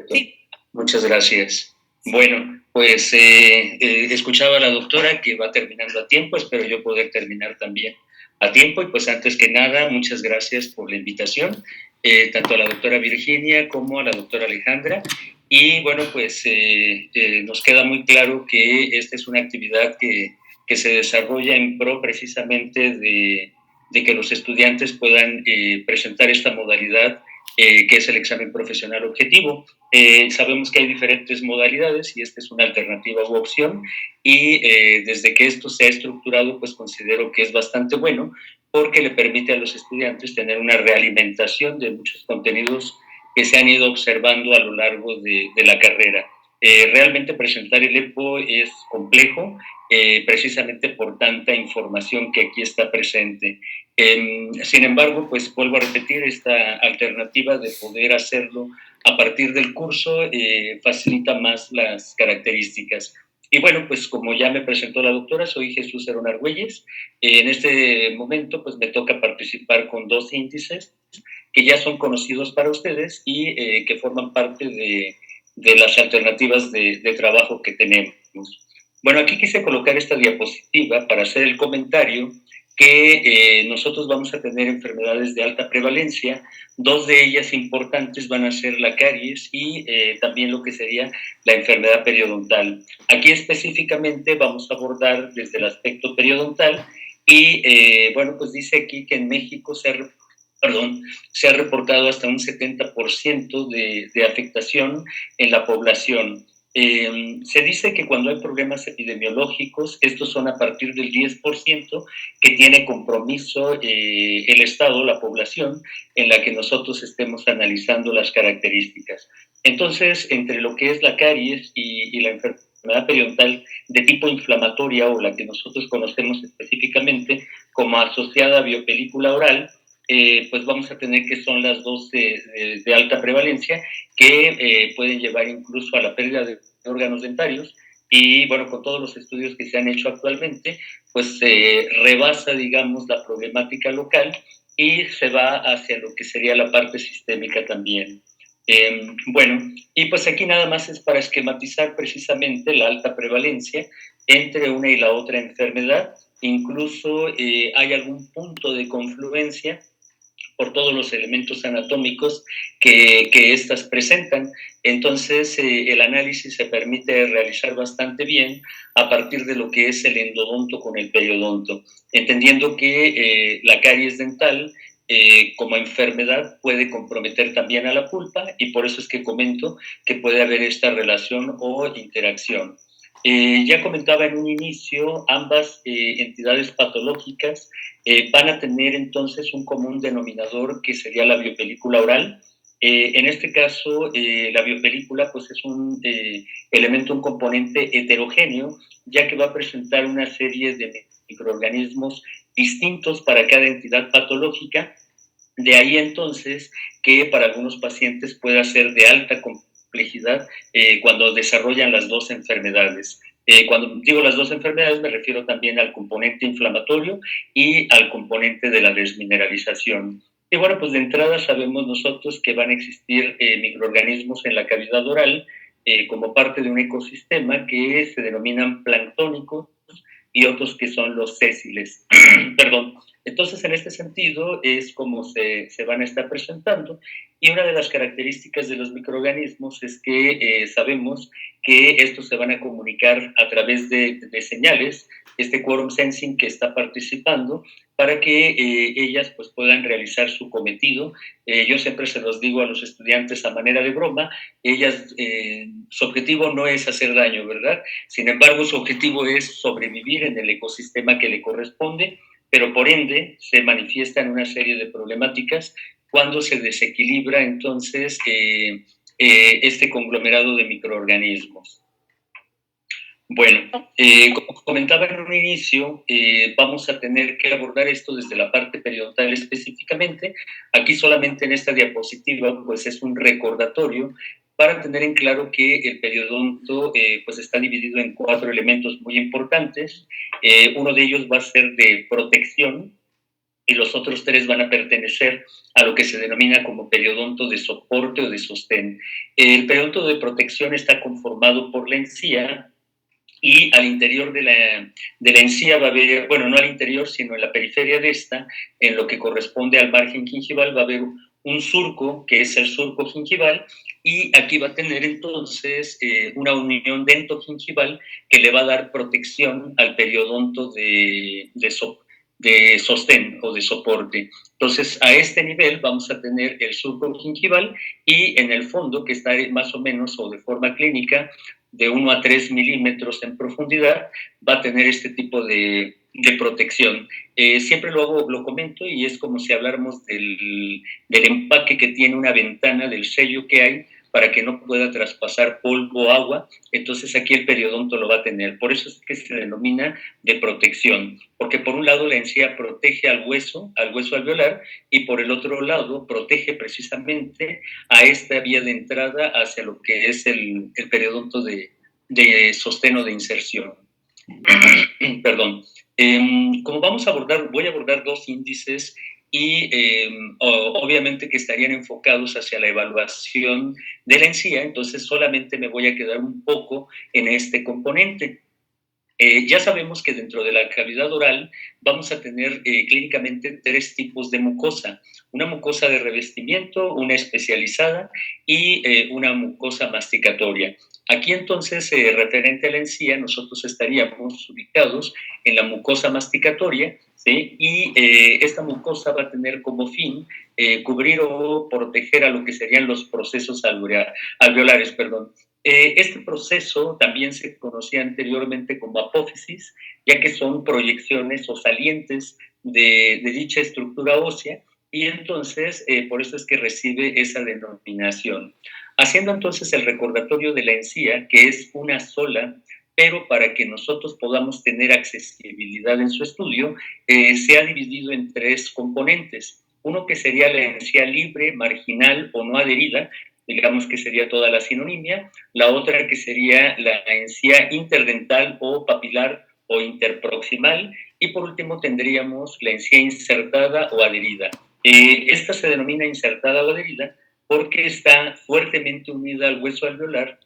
Perfecto. Sí. Muchas gracias. Bueno, pues escuchaba a la doctora que va terminando a tiempo, espero yo poder terminar también a tiempo y pues antes que nada, muchas gracias por la invitación, tanto a la doctora Virginia como a la doctora Alejandra. Y bueno, pues nos queda muy claro que esta es una actividad que se desarrolla en pro precisamente de que los estudiantes puedan presentar esta modalidad que es el examen profesional objetivo. Sabemos que hay diferentes modalidades y esta es una alternativa u opción y desde que esto se ha estructurado pues considero que es bastante bueno porque le permite a los estudiantes tener una realimentación de muchos contenidos que se han ido observando a lo largo de la carrera. Realmente presentar el EPO es complejo, precisamente por tanta información que aquí está presente. Sin embargo, pues vuelvo a repetir, esta alternativa de poder hacerlo a partir del curso facilita más las características. Y bueno, pues como ya me presentó la doctora, soy Jesús Herón Argüelles. En este momento, pues me toca participar con dos índices que ya son conocidos para ustedes y que forman parte de las alternativas de trabajo que tenemos. Bueno, aquí quise colocar esta diapositiva para hacer el comentario que nosotros vamos a tener enfermedades de alta prevalencia. Dos de ellas importantes van a ser la caries y también lo que sería la enfermedad periodontal. Aquí específicamente vamos a abordar desde el aspecto periodontal y bueno, pues dice aquí que en México se ha reportado hasta un 70% de afectación en la población. Se dice que cuando hay problemas epidemiológicos, estos son a partir del 10% que tiene compromiso el Estado, la población, en la que nosotros estemos analizando las características. Entonces, entre lo que es la caries y la enfermedad periodontal de tipo inflamatoria o la que nosotros conocemos específicamente como asociada a biopelícula oral, pues vamos a tener que son las dos de alta prevalencia que pueden llevar incluso a la pérdida de órganos dentarios y bueno, con todos los estudios que se han hecho actualmente, pues rebasa, digamos, la problemática local y se va hacia lo que sería la parte sistémica también. Bueno, y pues aquí nada más es para esquematizar precisamente la alta prevalencia entre una y la otra enfermedad. Incluso hay algún punto de confluencia por todos los elementos anatómicos que éstas presentan. Entonces, el análisis se permite realizar bastante bien a partir de lo que es el endodonto con el periodonto, entendiendo que la caries dental como enfermedad puede comprometer también a la pulpa y por eso es que comento que puede haber esta relación o interacción. Ya comentaba en un inicio, ambas entidades patológicas van a tener entonces un común denominador que sería la biopelícula oral. En este caso, la biopelícula pues, es un elemento, un componente heterogéneo, ya que va a presentar una serie de microorganismos distintos para cada entidad patológica. De ahí entonces que para algunos pacientes pueda ser de alta complejidad cuando desarrollan las dos enfermedades. Cuando digo las dos enfermedades me refiero también al componente inflamatorio y al componente de la desmineralización. Y bueno, pues de entrada sabemos nosotros que van a existir microorganismos en la cavidad oral como parte de un ecosistema que se denominan planctónicos y otros que son los sésiles. Perdón. Entonces, en este sentido, es como se van a estar presentando. Y una de las características de los microorganismos es que sabemos que estos se van a comunicar a través de señales, este quorum sensing que está participando, para que ellas pues, puedan realizar su cometido. Yo siempre se los digo a los estudiantes a manera de broma, ellas, su objetivo no es hacer daño, ¿verdad? Sin embargo, su objetivo es sobrevivir en el ecosistema que le corresponde, pero por ende se manifiestan una serie de problemáticas cuando se desequilibra entonces este conglomerado de microorganismos. Bueno, como comentaba en un inicio, vamos a tener que abordar esto desde la parte periodontal específicamente. Aquí solamente en esta diapositiva pues es un recordatorio para tener en claro que el periodonto pues está dividido en 4 elementos muy importantes. Uno de ellos va a ser de protección, y los otros 3 van a pertenecer a lo que se denomina como periodonto de soporte o de sostén. El periodonto de protección está conformado por la encía, y al interior de la encía va a haber, bueno, no al interior, sino en la periferia de esta, en lo que corresponde al margen gingival, va a haber un surco, que es el surco gingival, y aquí va a tener entonces una unión dentogingival que le va a dar protección al periodonto de sostén o de soporte. Entonces, a este nivel vamos a tener el surco gingival y en el fondo, que está más o menos o de forma clínica, de 1 a 3 milímetros en profundidad, va a tener este tipo de protección. Siempre lo comento y es como si habláramos del empaque que tiene una ventana, del sello que hay, para que no pueda traspasar polvo o agua, entonces aquí el periodonto lo va a tener. Por eso es que se denomina de protección, porque por un lado la encía protege al hueso alveolar, y por el otro lado protege precisamente a esta vía de entrada hacia lo que es el periodonto de sostén o de inserción. Perdón. Como voy a abordar 2 índices y obviamente que estarían enfocados hacia la evaluación de la encía, entonces solamente me voy a quedar un poco en este componente. Ya sabemos que dentro de la cavidad oral vamos a tener clínicamente 3 tipos de mucosa. Una mucosa de revestimiento, una especializada y una mucosa masticatoria. Aquí entonces, referente a la encía, nosotros estaríamos ubicados en la mucosa masticatoria, ¿sí? Y esta mucosa va a tener como fin cubrir o proteger a lo que serían los procesos alveolares. Este proceso también se conocía anteriormente como apófisis, ya que son proyecciones o salientes de dicha estructura ósea, y entonces por eso es que recibe esa denominación. Haciendo entonces el recordatorio de la encía, que es una sola, pero para que nosotros podamos tener accesibilidad en su estudio, se ha dividido en 3 componentes. Uno que sería la encía libre, marginal o no adherida, digamos que sería toda la sinonimia. La otra que sería la encía interdental o papilar o interproximal. Y por último tendríamos la encía insertada o adherida. Esta se denomina insertada o adherida porque está fuertemente unida al hueso alveolar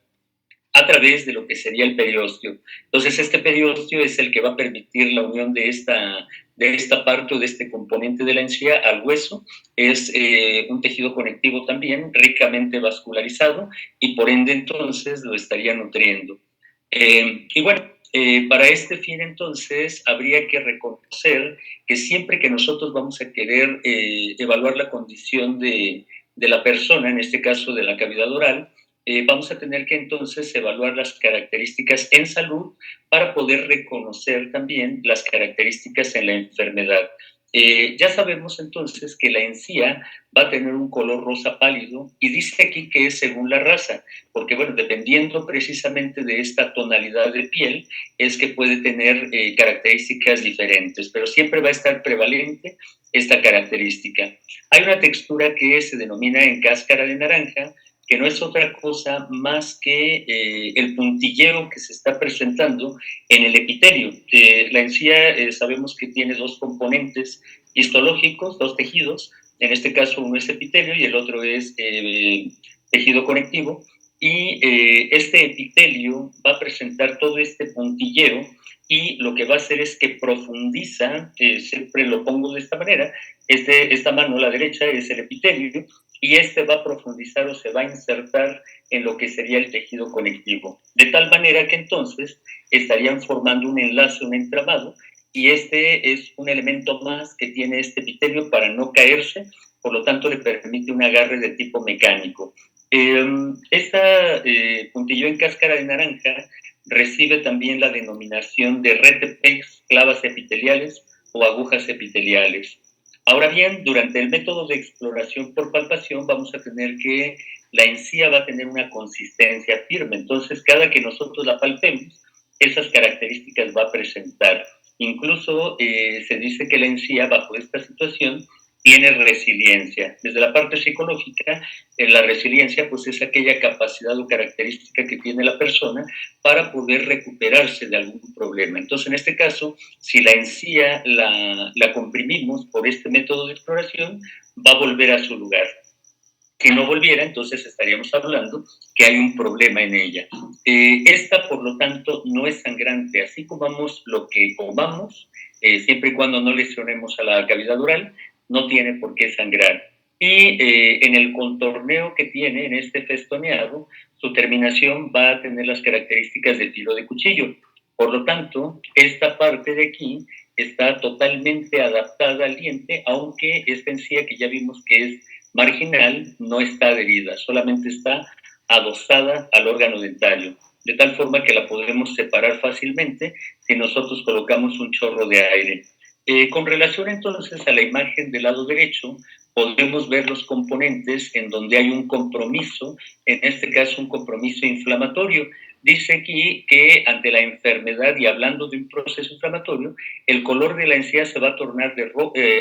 a través de lo que sería el periósteo. Entonces, este periósteo es el que va a permitir la unión de esta parte o de este componente de la encía al hueso. Es un tejido conectivo también ricamente vascularizado y por ende entonces lo estaría nutriendo. Y bueno, para este fin entonces habría que reconocer que siempre que nosotros vamos a querer evaluar la condición de la persona, en este caso de la cavidad oral, vamos a tener que entonces evaluar las características en salud para poder reconocer también las características en la enfermedad. Ya sabemos entonces que la encía va a tener un color rosa pálido y dice aquí que es según la raza, porque bueno, dependiendo precisamente de esta tonalidad de piel, es que puede tener características diferentes, pero siempre va a estar prevalente esta característica. Hay una textura que se denomina en cáscara de naranja, que no es otra cosa más que el puntilleo que se está presentando en el epitelio. La encía sabemos que tiene 2 componentes histológicos, 2 tejidos, en este caso uno es epitelio y el otro es tejido conectivo, y este epitelio va a presentar todo este puntilleo y lo que va a hacer es que profundiza, siempre lo pongo de esta manera, esta mano, la derecha, es el epitelio, y este va a profundizar o se va a insertar en lo que sería el tejido conectivo. De tal manera que entonces estarían formando un enlace, un entramado, y este es un elemento más que tiene este epitelio para no caerse, por lo tanto le permite un agarre de tipo mecánico. Esta puntillo en cáscara de naranja recibe también la denominación de retepex, clavas epiteliales o agujas epiteliales. Ahora bien, durante el método de exploración por palpación vamos a tener que la encía va a tener una consistencia firme, entonces cada que nosotros la palpemos, esas características va a presentar. Incluso se dice que la encía bajo esta situación tiene resiliencia. Desde la parte psicológica, la resiliencia pues es aquella capacidad o característica que tiene la persona para poder recuperarse de algún problema. Entonces, en este caso, si la encía la comprimimos por este método de exploración, va a volver a su lugar. Si no volviera, entonces estaríamos hablando que hay un problema en ella. Esta, por lo tanto, no es sangrante. Así comamos lo que comamos, siempre y cuando no lesionemos a la cavidad oral, no tiene por qué sangrar. Y en el contorneo que tiene, en este festoneado, su terminación va a tener las características de tiro de cuchillo. Por lo tanto, esta parte de aquí está totalmente adaptada al diente, aunque esta encía que ya vimos que es marginal no está adherida, solamente está adosada al órgano dentario, de tal forma que la podremos separar fácilmente si nosotros colocamos un chorro de aire. Con relación entonces a la imagen del lado derecho, podemos ver los componentes en donde hay un compromiso, en este caso un compromiso inflamatorio. Dice aquí que ante la enfermedad y hablando de un proceso inflamatorio, el color de la encía se va a tornar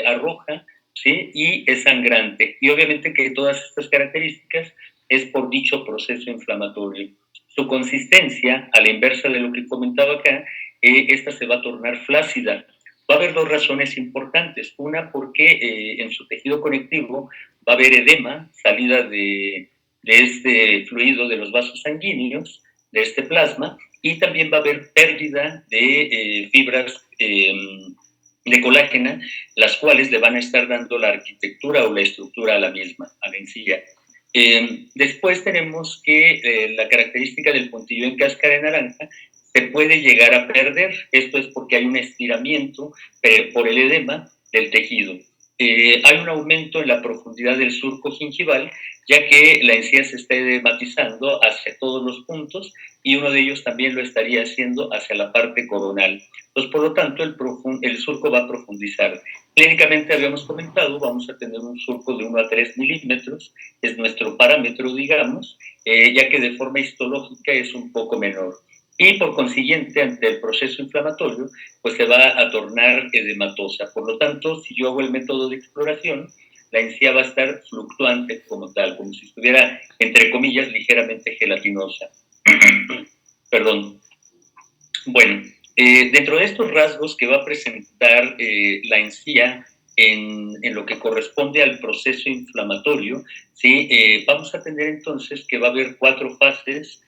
a roja, ¿sí? Y es sangrante. Y obviamente que todas estas características es por dicho proceso inflamatorio. Su consistencia, a la inversa de lo que comentaba acá, esta se va a tornar flácida. Va a haber dos razones importantes. Una, porque en su tejido conectivo va a haber edema, salida de este fluido de los vasos sanguíneos, de este plasma, y también va a haber pérdida de fibras de colágena, las cuales le van a estar dando la arquitectura o la estructura a la misma, a la encilla. Después tenemos que la característica del puntillo en cáscara de naranja se puede llegar a perder. Esto es porque hay un estiramiento por el edema del tejido. Hay un aumento en la profundidad del surco gingival, ya que la encía se está edematizando hacia todos los puntos y uno de ellos también lo estaría haciendo hacia la parte coronal. Pues por lo tanto, el surco va a profundizar. Clínicamente habíamos comentado, vamos a tener un surco de 1 a 3 milímetros, es nuestro parámetro, digamos, ya que de forma histológica es un poco menor. Y por consiguiente, ante el proceso inflamatorio, pues se va a tornar edematosa. Por lo tanto, si yo hago el método de exploración, la encía va a estar fluctuante como tal, como si estuviera, entre comillas, ligeramente gelatinosa. Perdón. Bueno, dentro de estos rasgos que va a presentar la encía en lo que corresponde al proceso inflamatorio, ¿sí? Vamos a tener entonces que va a haber 4 fases.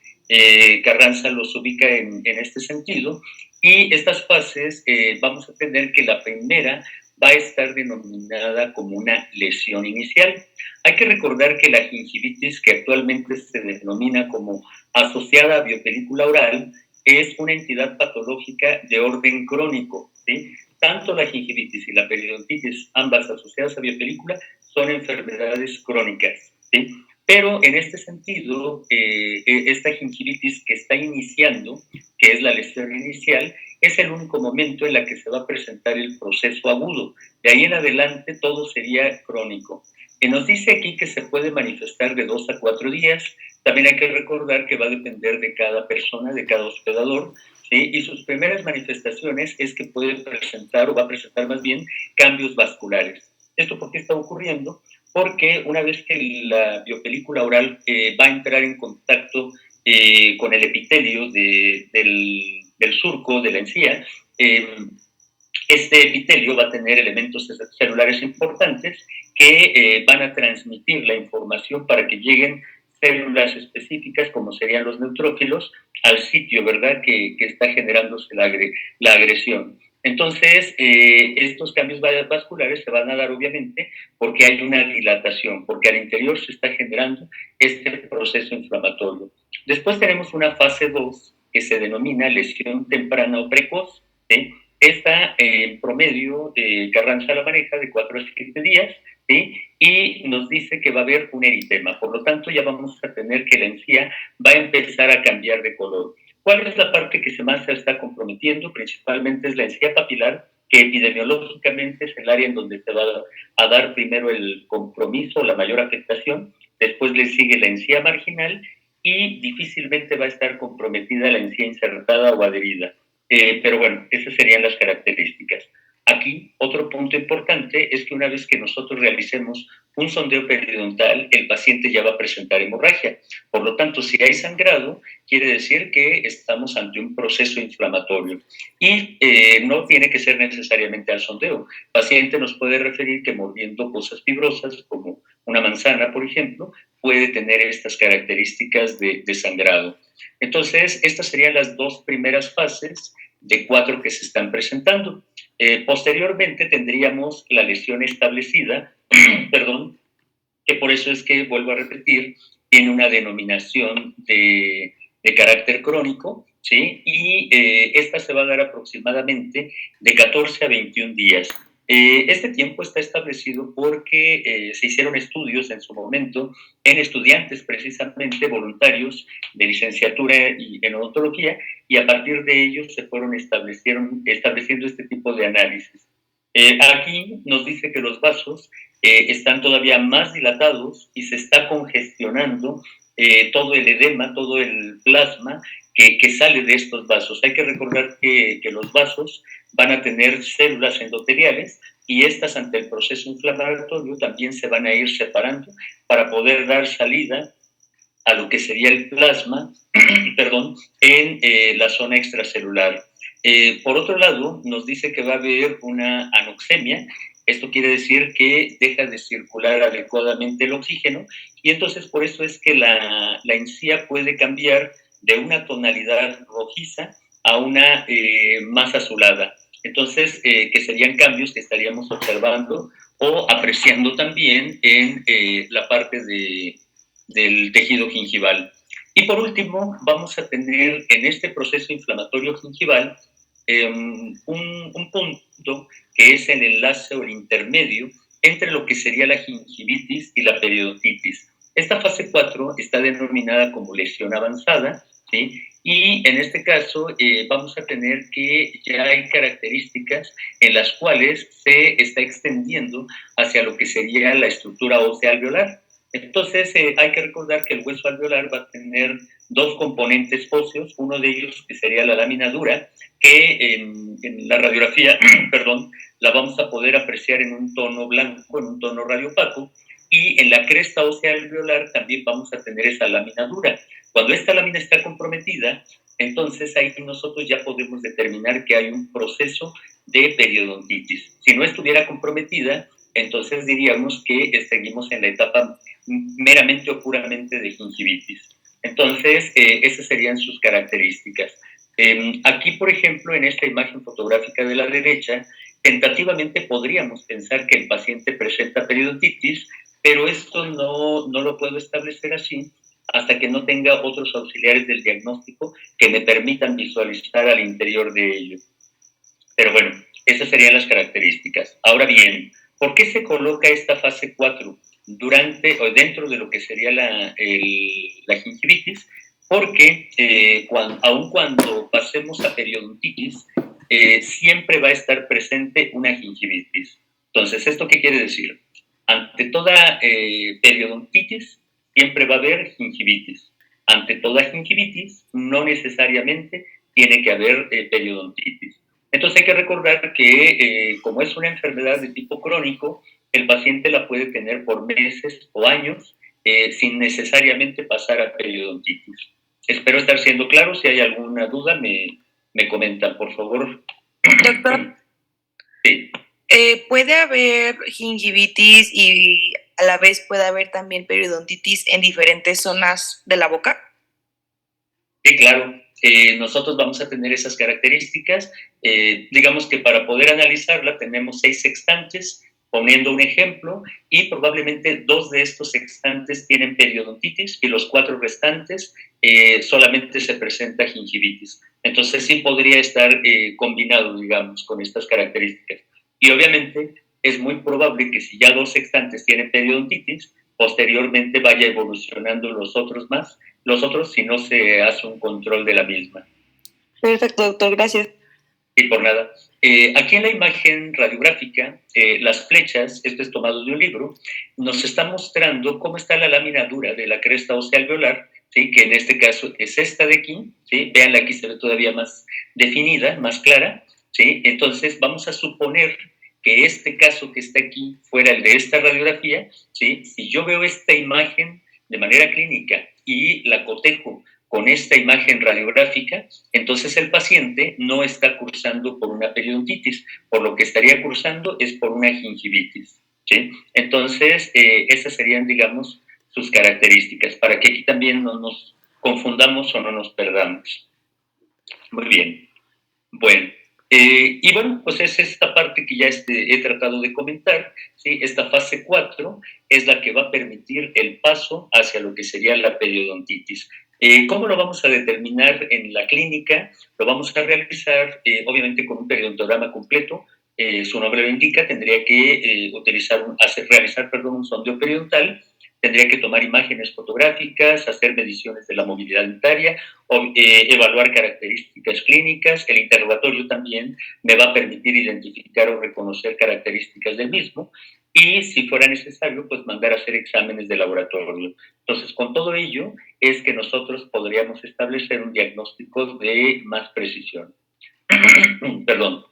Carranza los ubica en este sentido, y estas fases vamos a tener que la primera va a estar denominada como una lesión inicial. Hay que recordar que la gingivitis, que actualmente se denomina como asociada a biopelícula oral, es una entidad patológica de orden crónico, ¿sí? Tanto la gingivitis y la periodontitis, ambas asociadas a biopelícula, son enfermedades crónicas, ¿sí? Pero en este sentido, esta gingivitis que está iniciando, que es la lesión inicial, es el único momento en la que se va a presentar el proceso agudo. De ahí en adelante todo sería crónico. Nos dice aquí que se puede manifestar de 2 a 4 días. También hay que recordar que va a depender de cada persona, de cada hospedador, ¿sí? Y sus primeras manifestaciones es que puede presentar, o va a presentar más bien, cambios vasculares. ¿Esto por qué está ocurriendo? Porque una vez que la biopelícula oral va a entrar en contacto con el epitelio del surco, de la encía, este epitelio va a tener elementos celulares importantes que van a transmitir la información para que lleguen células específicas, como serían los neutrófilos, al sitio, ¿verdad?, que está generándose la agresión. Entonces, estos cambios vasculares se van a dar obviamente porque hay una dilatación, porque al interior se está generando este proceso inflamatorio. Después tenemos una fase 2 que se denomina lesión temprana o precoz, ¿sí? Esta en promedio Carranza la maneja de 4 a 7 días, ¿sí? Y nos dice que va a haber un eritema. Por lo tanto, ya vamos a tener que la encía va a empezar a cambiar de color. ¿Cuál es la parte que más se está comprometiendo? Principalmente es la encía papilar, que epidemiológicamente es el área en donde se va a dar primero el compromiso, la mayor afectación. Después le sigue la encía marginal y difícilmente va a estar comprometida la encía insertada o adherida. Pero bueno, esas serían las características. Aquí, otro punto importante es que una vez que nosotros realicemos un sondeo periodontal, el paciente ya va a presentar hemorragia. Por lo tanto, si hay sangrado, quiere decir que estamos ante un proceso inflamatorio. Y no tiene que ser necesariamente al sondeo. El paciente nos puede referir que mordiendo cosas fibrosas, como una manzana, por ejemplo, puede tener estas características de sangrado. Entonces, estas serían las dos primeras fases de 4 que se están presentando. Posteriormente tendríamos la lesión establecida, perdón, que por eso es que, vuelvo a repetir, tiene una denominación de carácter crónico, ¿sí? Y esta se va a dar aproximadamente de 14 a 21 días. Este tiempo está establecido porque se hicieron estudios en su momento en estudiantes precisamente voluntarios de licenciatura en odontología, y a partir de ellos se fueron estableciendo este tipo de análisis. Aquí nos dice que los vasos están todavía más dilatados y se está congestionando todo el edema, todo el plasma que sale de estos vasos. Hay que recordar que los vasos van a tener células endoteliales, y estas, ante el proceso inflamatorio, también se van a ir separando para poder dar salida a lo que sería el plasma, perdón, en la zona extracelular. Por otro lado, nos dice que va a haber una anoxemia. Esto quiere decir que deja de circular adecuadamente el oxígeno, y entonces por eso es que la encía puede cambiar de una tonalidad rojiza a una más azulada. Entonces, que serían cambios que estaríamos observando o apreciando también en la parte del tejido gingival. Y por último, vamos a tener en este proceso inflamatorio gingival un punto que es el enlace o el intermedio entre lo que sería la gingivitis y la periodontitis. Esta fase 4 está denominada como lesión avanzada, ¿sí? Y en este caso vamos a tener que ya hay características en las cuales se está extendiendo hacia lo que sería la estructura ósea alveolar. Entonces, hay que recordar que el hueso alveolar va a tener dos componentes óseos, uno de ellos que sería la lámina dura, que en la radiografía, perdón, la vamos a poder apreciar en un tono blanco, en un tono radiopaco, y en la cresta ósea alveolar también vamos a tener esa lámina dura. Cuando esta lámina está comprometida, entonces ahí nosotros ya podemos determinar que hay un proceso de periodontitis. Si no estuviera comprometida, entonces diríamos que seguimos en la etapa meramente o puramente de gingivitis. Entonces, esas serían sus características. Aquí, por ejemplo, en esta imagen fotográfica de la derecha, tentativamente podríamos pensar que el paciente presenta periodontitis, pero esto no lo puedo establecer así hasta que no tenga otros auxiliares del diagnóstico que me permitan visualizar al interior de ello. Pero bueno, esas serían las características. Ahora bien, ¿por qué se coloca esta fase 4 durante o dentro de lo que sería la gingivitis? Porque aun cuando pasemos a periodontitis, siempre va a estar presente una gingivitis. Entonces, ¿esto qué quiere decir? Ante toda periodontitis, siempre va a haber gingivitis. Ante toda gingivitis, no necesariamente tiene que haber periodontitis. Entonces hay que recordar que como es una enfermedad de tipo crónico, el paciente la puede tener por meses o años sin necesariamente pasar a periodontitis. Espero estar siendo claro. Si hay alguna duda, me comentan, por favor. Doctor, Sí. ¿Puede haber gingivitis y a la vez puede haber también periodontitis en diferentes zonas de la boca? Sí, claro. Nosotros vamos a tener esas características. Digamos que para poder analizarla tenemos 6 sextantes, poniendo un ejemplo, y probablemente 2 de estos sextantes tienen periodontitis y los 4 restantes solamente se presenta gingivitis. Entonces sí podría estar combinado, digamos, con estas características. Y obviamente es muy probable que si ya 2 sextantes tienen periodontitis, posteriormente vaya evolucionando los otros si no se hace un control de la misma. Perfecto, doctor, gracias. Y por nada. Aquí en la imagen radiográfica, las flechas, esto es tomado de un libro, nos está mostrando cómo está la lámina dura de la cresta ósea alveolar, ¿sí? Que en este caso es esta de aquí, ¿sí? Veanla, aquí se ve todavía más definida, más clara, ¿sí? Entonces, vamos a suponer que este caso que está aquí fuera el de esta radiografía, ¿sí? Si yo veo esta imagen de manera clínica y la cotejo con esta imagen radiográfica, entonces el paciente no está cursando por una periodontitis, por lo que estaría cursando es por una gingivitis, ¿sí? Entonces, esas serían, digamos, sus características, para que aquí también no nos confundamos o no nos perdamos. Muy bien. Bueno, y bueno, pues es esta parte que ya he tratado de comentar, ¿sí? Esta fase 4 es la que va a permitir el paso hacia lo que sería la periodontitis. ¿Cómo lo vamos a determinar en la clínica? Lo vamos a realizar, obviamente, con un periodontograma completo. Su nombre lo indica, tendría que realizar un sondeo periodontal, tendría que tomar imágenes fotográficas, hacer mediciones de la movilidad dentaria, evaluar características clínicas. El interrogatorio también me va a permitir identificar o reconocer características del mismo y, si fuera necesario, pues mandar a hacer exámenes de laboratorio. Entonces, con todo ello es que nosotros podríamos establecer un diagnóstico de más precisión. Perdón.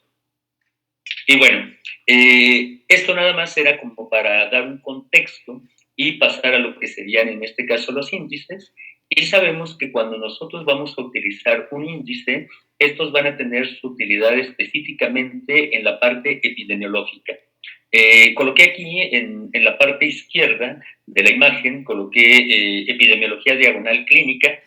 Y bueno, esto nada más era como para dar un contexto y pasar a lo que serían en este caso los índices. Y sabemos que cuando nosotros vamos a utilizar un índice, estos van a tener su utilidad específicamente en la parte epidemiológica. Coloqué aquí en la parte izquierda de la imagen, coloqué epidemiología diagonal clínica,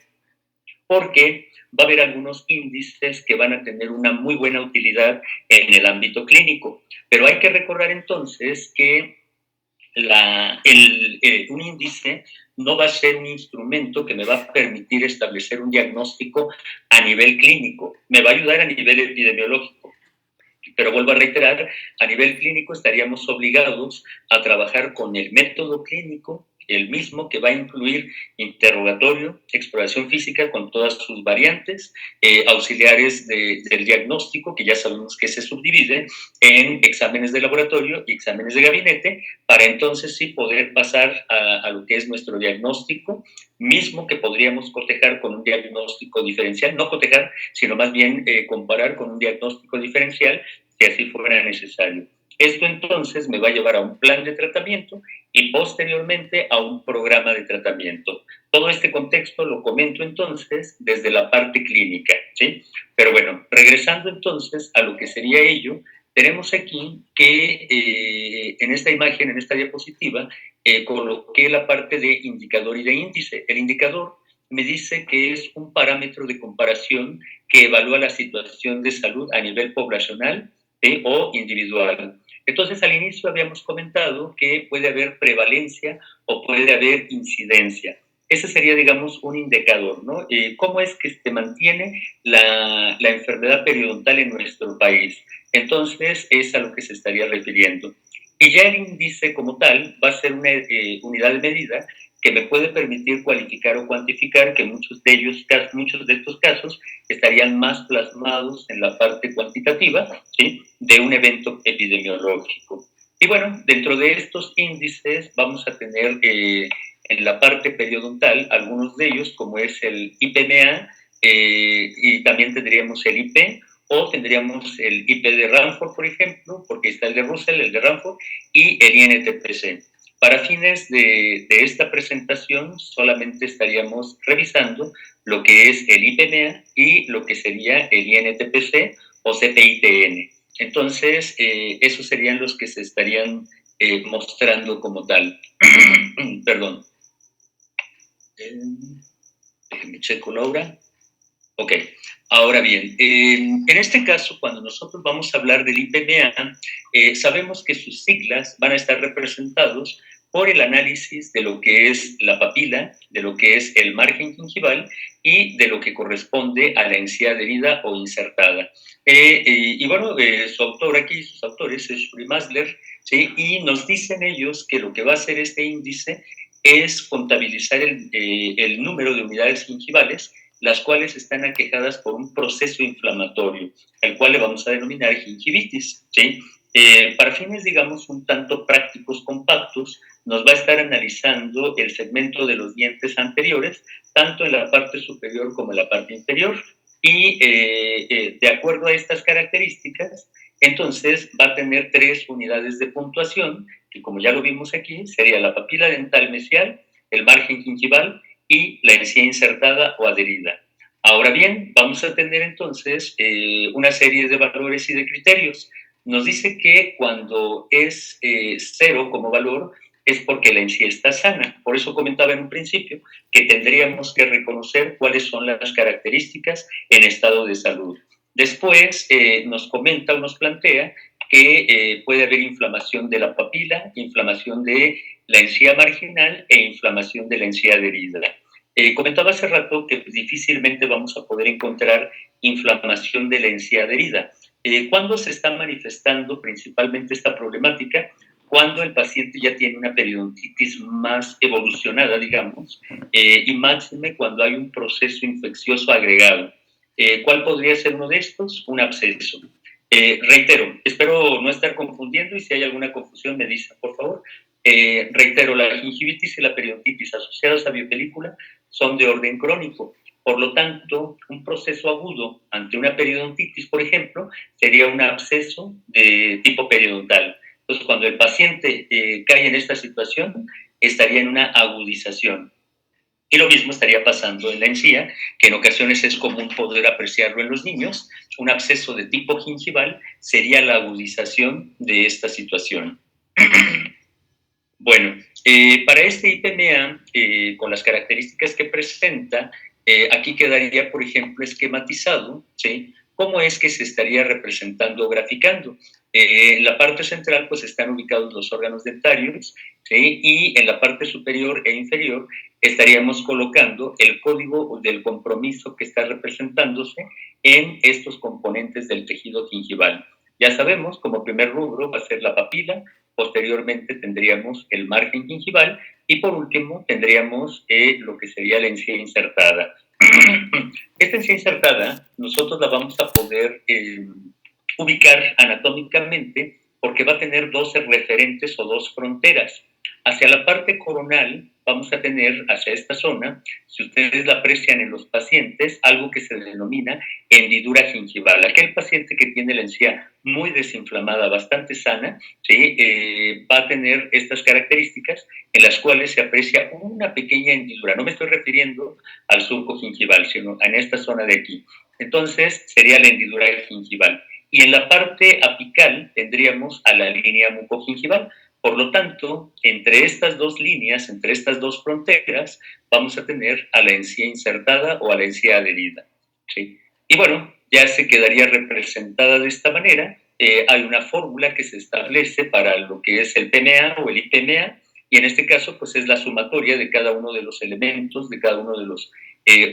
porque va a haber algunos índices que van a tener una muy buena utilidad en el ámbito clínico. Pero hay que recordar entonces que un índice no va a ser un instrumento que me va a permitir establecer un diagnóstico a nivel clínico, me va a ayudar a nivel epidemiológico. Pero vuelvo a reiterar, a nivel clínico estaríamos obligados a trabajar con el método clínico, el mismo, que va a incluir interrogatorio, exploración física con todas sus variantes, auxiliares del diagnóstico, que ya sabemos que se subdivide en exámenes de laboratorio y exámenes de gabinete, para entonces sí poder pasar a lo que es nuestro diagnóstico, mismo que podríamos cotejar con un diagnóstico diferencial, no cotejar, sino más bien comparar con un diagnóstico diferencial, si así fuera necesario. Esto entonces me va a llevar a un plan de tratamiento y posteriormente a un programa de tratamiento. Todo este contexto lo comento entonces desde la parte clínica, ¿sí? Pero bueno, regresando entonces a lo que sería ello, tenemos aquí que en esta imagen, en esta diapositiva, coloqué la parte de indicador y de índice. El indicador me dice que es un parámetro de comparación que evalúa la situación de salud a nivel poblacional o individual. Entonces, al inicio habíamos comentado que puede haber prevalencia o puede haber incidencia. Ese sería, digamos, un indicador, ¿no? ¿Cómo es que se mantiene la enfermedad periodontal en nuestro país? Entonces, es a lo que se estaría refiriendo. Y ya el índice como tal va a ser una unidad de medida que me puede permitir cualificar o cuantificar, que muchos de estos casos estarían más plasmados en la parte cuantitativa, ¿sí?, de un evento epidemiológico. Y bueno, dentro de estos índices vamos a tener en la parte periodontal algunos de ellos, como es el IPMA, y también tendríamos el IP, o tendríamos el IP de Ranford, por ejemplo, porque está el de Russell, el de Ranford, y el INTPC. Para fines de esta presentación, solamente estaríamos revisando lo que es el IPMA y lo que sería el INTPC o CPITN. Entonces, esos serían los que se estarían mostrando como tal. Perdón. Déjenme checo, Laura. Ok, ahora bien, en este caso, cuando nosotros vamos a hablar del IPMA, sabemos que sus siglas van a estar representados por el análisis de lo que es la papila, de lo que es el margen gingival y de lo que corresponde a la encía adherida o insertada. Y bueno, su autor aquí, sus autores, es Shuri Masler, ¿sí? Y nos dicen ellos que lo que va a hacer este índice es contabilizar el número de unidades gingivales, las cuales están aquejadas por un proceso inflamatorio, al cual le vamos a denominar gingivitis, ¿sí? Para fines, digamos, un tanto prácticos, compactos, nos va a estar analizando el segmento de los dientes anteriores, tanto en la parte superior como en la parte inferior, y de acuerdo a estas características, entonces va a tener 3 unidades de puntuación, que como ya lo vimos aquí, sería la papila dental mesial, el margen gingival y la encía insertada o adherida. Ahora bien, vamos a tener entonces una serie de valores y de criterios. Nos dice que cuando es 0 como valor, es porque la encía está sana. Por eso comentaba en un principio que tendríamos que reconocer cuáles son las características en estado de salud. Después nos comenta o nos plantea que puede haber inflamación de la papila, inflamación de la encía marginal e inflamación de la encía adherida. Comentaba hace rato que difícilmente vamos a poder encontrar inflamación de la encía adherida. ¿Cuándo se está manifestando principalmente esta problemática? Cuando el paciente ya tiene una periodontitis más evolucionada, digamos, y máxime cuando hay un proceso infeccioso agregado. ¿Cuál podría ser uno de estos? Un absceso. Reitero, espero no estar confundiendo y si hay alguna confusión me dicen, por favor. Reitero, la gingivitis y la periodontitis asociadas a biopelícula son de orden crónico. Por lo tanto, un proceso agudo ante una periodontitis, por ejemplo, sería un absceso de tipo periodontal. Entonces, cuando el paciente cae en esta situación, estaría en una agudización. Y lo mismo estaría pasando en la encía, que en ocasiones es común poder apreciarlo en los niños. Un absceso de tipo gingival sería la agudización de esta situación. Bueno, para este IPMA, con las características que presenta, aquí quedaría, por ejemplo, esquematizado, ¿sí? ¿Cómo es que se estaría representando o graficando? En la parte central, pues, están ubicados los órganos dentarios, ¿sí? Y en la parte superior e inferior estaríamos colocando el código del compromiso que está representándose en estos componentes del tejido gingival. Ya sabemos, como primer rubro va a ser la papila, posteriormente tendríamos el margen gingival y por último tendríamos lo que sería la encía insertada. Esta encía insertada nosotros la vamos a poder ubicar anatómicamente porque va a tener 12 referentes o 2 fronteras. Hacia la parte coronal vamos a tener, hacia esta zona, si ustedes la aprecian en los pacientes, algo que se denomina hendidura gingival. Aquel paciente que tiene la encía muy desinflamada, bastante sana, ¿sí? Va a tener estas características en las cuales se aprecia una pequeña hendidura. No me estoy refiriendo al surco gingival, sino en esta zona de aquí. Entonces, sería la hendidura gingival. Y en la parte apical tendríamos a la línea mucogingival. Por lo tanto, entre estas 2 líneas, entre estas 2 fronteras, vamos a tener a la encía insertada o a la encía adherida, ¿sí? Y bueno, ya se quedaría representada de esta manera. Hay una fórmula que se establece para lo que es el PMA o el IPMA, y en este caso, pues es la sumatoria de cada uno de los elementos, de cada uno de los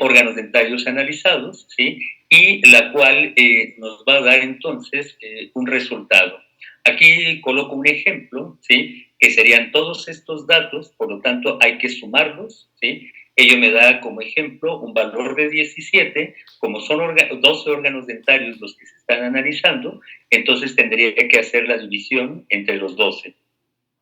órganos dentarios analizados, ¿sí? Y la cual nos va a dar entonces un resultado. Aquí coloco un ejemplo, ¿sí? Que serían todos estos datos, por lo tanto hay que sumarlos, ¿sí? Ello me da como ejemplo un valor de 17, como son 12 órganos dentarios los que se están analizando, entonces tendría que hacer la división entre los 12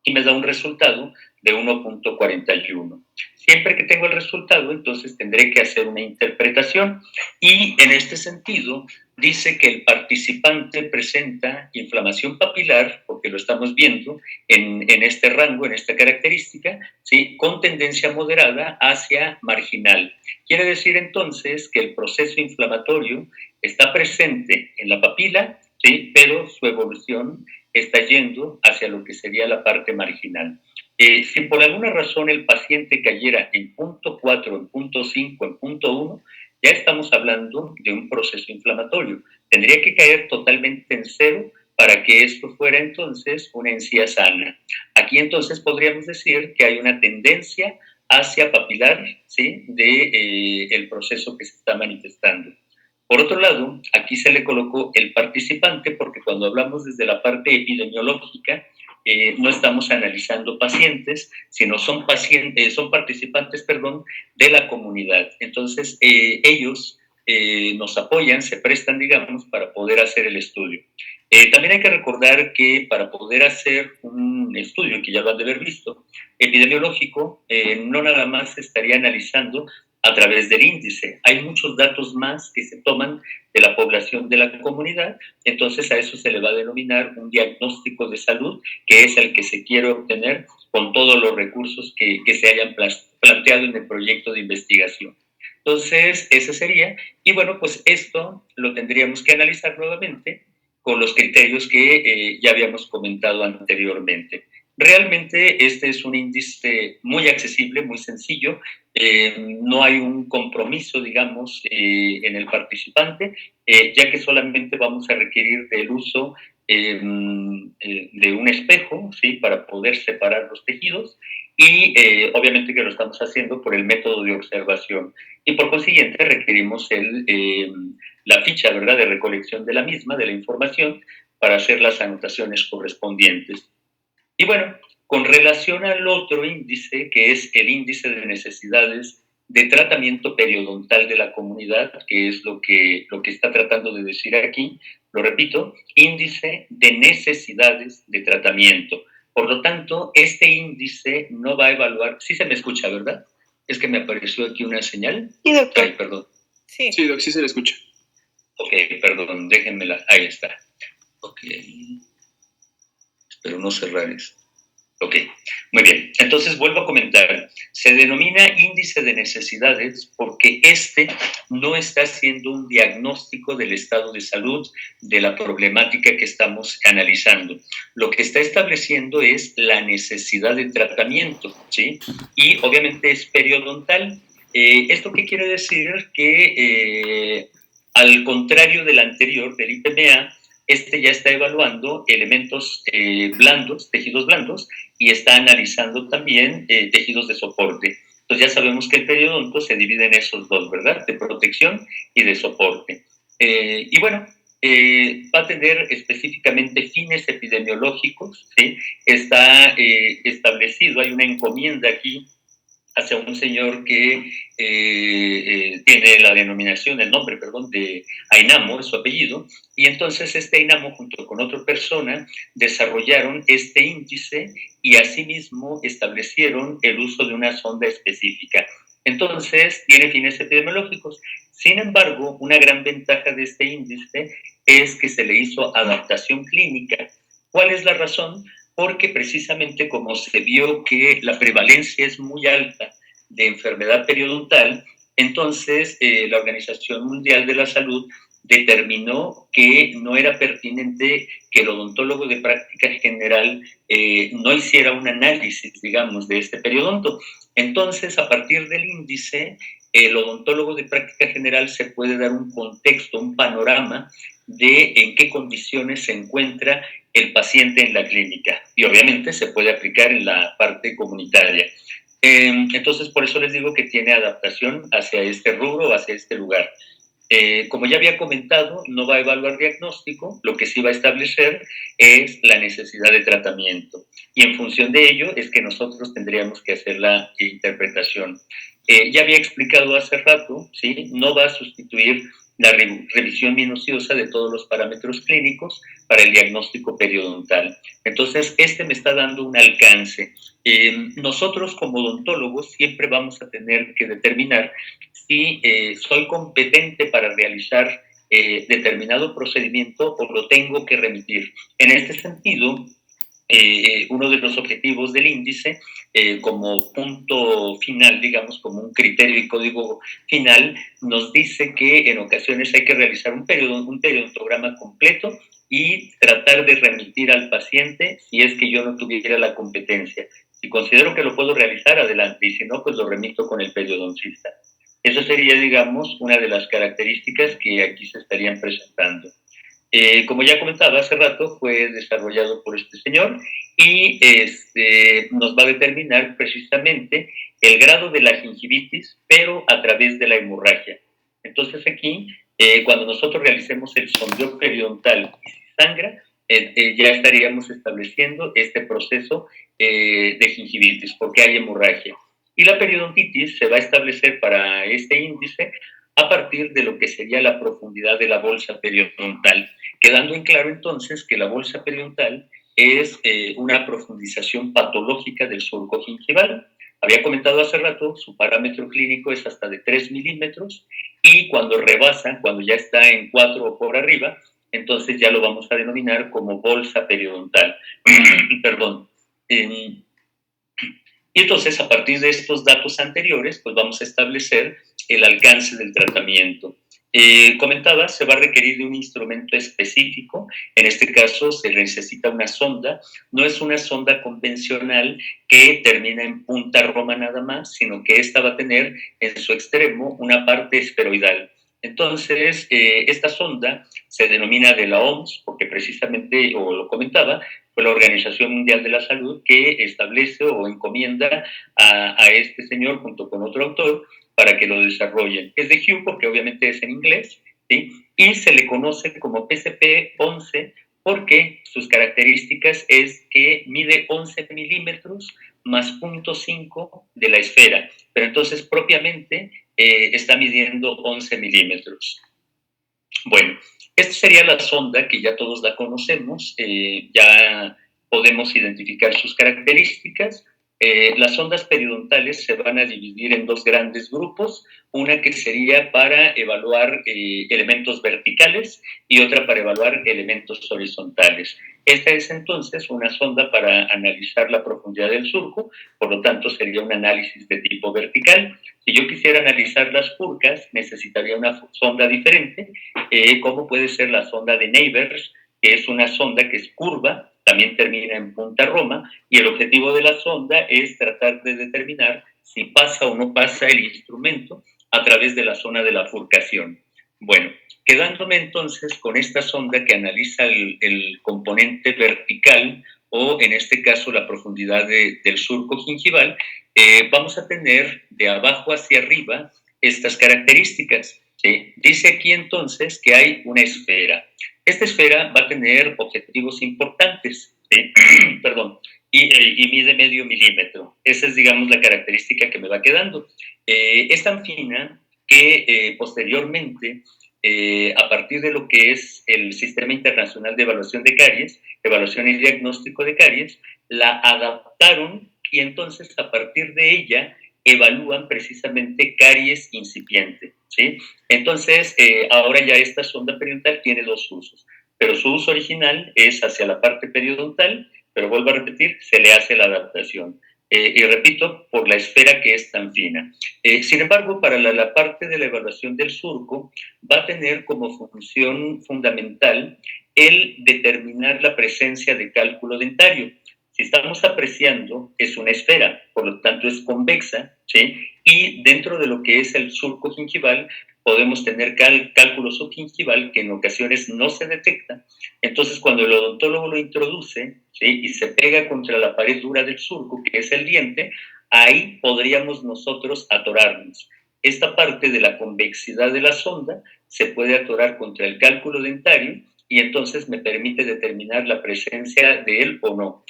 y me da un resultado de 1.41. Siempre que tengo el resultado, entonces tendré que hacer una interpretación y en este sentido dice que el participante presenta inflamación papilar, porque lo estamos viendo en este rango, en esta característica, ¿sí? Con tendencia moderada hacia marginal. Quiere decir entonces que el proceso inflamatorio está presente en la papila, ¿sí? Pero su evolución está yendo hacia lo que sería la parte marginal. Si por alguna razón el paciente cayera en punto 4, en punto 5, en punto 1, ya estamos hablando de un proceso inflamatorio. Tendría que caer totalmente en 0 para que esto fuera entonces una encía sana. Aquí entonces podríamos decir que hay una tendencia hacia papilar, ¿sí? De el proceso que se está manifestando. Por otro lado, aquí se le colocó el participante porque cuando hablamos desde la parte epidemiológica, no estamos analizando pacientes, sino son participantes, perdón, de la comunidad. Entonces, ellos nos apoyan, se prestan, digamos, para poder hacer el estudio. También hay que recordar que para poder hacer un estudio, que ya lo han de haber visto, epidemiológico, no nada más se estaría analizando a través del índice. Hay muchos datos más que se toman de la población de la comunidad, entonces a eso se le va a denominar un diagnóstico de salud, que es el que se quiere obtener con todos los recursos que se hayan planteado en el proyecto de investigación. Entonces, ese sería, y bueno, pues esto lo tendríamos que analizar nuevamente con los criterios que ya habíamos comentado anteriormente. Realmente este es un índice muy accesible, muy sencillo, no hay un compromiso, digamos, en el participante, ya que solamente vamos a requerir del uso de un espejo, ¿sí? Para poder separar los tejidos y obviamente que lo estamos haciendo por el método de observación y por consiguiente requerimos la ficha, ¿verdad?, de recolección de la misma, de la información, para hacer las anotaciones correspondientes. Y bueno, con relación al otro índice, que es el índice de necesidades de tratamiento periodontal de la comunidad, que es lo que está tratando de decir aquí, lo repito, índice de necesidades de tratamiento. Por lo tanto, este índice no va a evaluar, sí se me escucha, ¿verdad? Es que me apareció aquí una señal. Sí, doctor. Ay, perdón. Sí, sí, doc, sí se le escucha. Ok, perdón, déjenmela, ahí está. Ok, espero no cerrar esto. Ok, muy bien. Entonces vuelvo a comentar. Se denomina índice de necesidades porque este no está haciendo un diagnóstico del estado de salud de la problemática que estamos analizando. Lo que está estableciendo es la necesidad de tratamiento, ¿sí? Y obviamente es periodontal. ¿Esto qué quiere decir? Que al contrario del anterior, del IPMA, este ya está evaluando elementos blandos, tejidos blandos, y está analizando también tejidos de soporte. Entonces ya sabemos que el periodonto se divide en esos dos, ¿verdad? De protección y de soporte. Y bueno, va a tener específicamente fines epidemiológicos, ¿sí? Está establecido, hay una encomienda aquí hacia un señor que tiene la denominación, el nombre, perdón, de Ainamo, es su apellido, y entonces este Ainamo junto con otra persona desarrollaron este índice y asimismo establecieron el uso de una sonda específica. Entonces, tiene fines epidemiológicos. Sin embargo, una gran ventaja de este índice es que se le hizo adaptación clínica. ¿Cuál es la razón? Porque precisamente como se vio que la prevalencia es muy alta de enfermedad periodontal, entonces la Organización Mundial de la Salud determinó que no era pertinente que el odontólogo de práctica general no hiciera un análisis, digamos, de este periodonto. Entonces, a partir del índice, el odontólogo de práctica general se puede dar un contexto, un panorama de en qué condiciones se encuentra el paciente en la clínica y obviamente se puede aplicar en la parte comunitaria. Entonces, por eso les digo que tiene adaptación hacia este rubro, hacia este lugar. Como ya había comentado, no va a evaluar diagnóstico, lo que sí va a establecer es la necesidad de tratamiento. Y en función de ello es que nosotros tendríamos que hacer la interpretación. Ya había explicado hace rato, ¿sí? No va a sustituir la revisión minuciosa de todos los parámetros clínicos para el diagnóstico periodontal. Entonces, este me está dando un alcance. Nosotros como odontólogos siempre vamos a tener que determinar si soy competente para realizar determinado procedimiento o lo tengo que remitir. En este sentido, uno de los objetivos del índice, como punto final, digamos, como un criterio y código final, nos dice que en ocasiones hay que realizar un periodontograma completo y tratar de remitir al paciente si es que yo no tuviera la competencia. Si considero que lo puedo realizar, adelante, y si no, pues lo remito con el periodoncista. Esa sería, digamos, una de las características que aquí se estarían presentando. Como ya comentaba hace rato, fue desarrollado por este señor y nos va a determinar precisamente el grado de la gingivitis, pero a través de la hemorragia. Entonces aquí, cuando nosotros realicemos el sondeo periodontal y si sangra, ya estaríamos estableciendo este proceso de gingivitis, porque hay hemorragia. Y la periodontitis se va a establecer para este índice a partir de lo que sería la profundidad de la bolsa periodontal, quedando en claro entonces que la bolsa periodontal es una profundización patológica del surco gingival. Había comentado hace rato, su parámetro clínico es hasta de 3 milímetros y cuando rebasa, cuando ya está en 4 o por arriba, entonces ya lo vamos a denominar como bolsa periodontal. Perdón. Y entonces, a partir de estos datos anteriores, pues vamos a establecer el alcance del tratamiento. Comentaba, se va a requerir de un instrumento específico. En este caso, se necesita una sonda. No es una sonda convencional que termina en punta roma nada más, sino que esta va a tener en su extremo una parte esferoidal. Entonces, esta sonda se denomina de la OMS, porque precisamente, o lo comentaba, fue la Organización Mundial de la Salud que establece o encomienda a este señor junto con otro autor para que lo desarrollen. Es de Hugh porque obviamente es en inglés, ¿sí? Y se le conoce como PCP-11 porque sus características es que mide 11 milímetros más 0.5 de la esfera, pero entonces propiamente está midiendo 11 milímetros. Bueno, esta sería la sonda que ya todos la conocemos, ya podemos identificar sus características. Las sondas periodontales se van a dividir en dos grandes grupos, una que sería para evaluar elementos verticales y otra para evaluar elementos horizontales. Esta es entonces una sonda para analizar la profundidad del surco, por lo tanto sería un análisis de tipo vertical. Si yo quisiera analizar las furcas, necesitaría una sonda diferente, como puede ser la sonda de Neighbors, que es una sonda que es curva, también termina en punta roma, y el objetivo de la sonda es tratar de determinar si pasa o no pasa el instrumento a través de la zona de la furcación. Bueno, quedándome entonces con esta sonda que analiza el componente vertical, o en este caso la profundidad del surco gingival, vamos a tener de abajo hacia arriba estas características. ¿Sí? Dice aquí entonces que hay una esfera. Esta esfera va a tener objetivos importantes, ¿sí? Perdón, y mide medio milímetro. Esa es, digamos, la característica que me va quedando. Es tan fina que posteriormente, a partir de lo que es el Sistema Internacional de Evaluación de Caries, Evaluación y Diagnóstico de Caries, la adaptaron y entonces a partir de ella evalúan precisamente caries incipiente, ¿sí? Entonces, ahora ya esta sonda periodontal tiene dos usos, pero su uso original es hacia la parte periodontal, pero vuelvo a repetir, se le hace la adaptación. Y repito, por la esfera que es tan fina. Sin embargo, para la parte de la evaluación del surco, va a tener como función fundamental el determinar la presencia de cálculo dentario. Si estamos apreciando, es una esfera, por lo tanto es convexa, ¿sí? Y dentro de lo que es el surco gingival, podemos tener cálculo subgingival que en ocasiones no se detecta. Entonces, cuando el odontólogo lo introduce, ¿sí? Y se pega contra la pared dura del surco, que es el diente, ahí podríamos nosotros atorarnos. Esta parte de la convexidad de la sonda se puede atorar contra el cálculo dentario y entonces me permite determinar la presencia de él o no.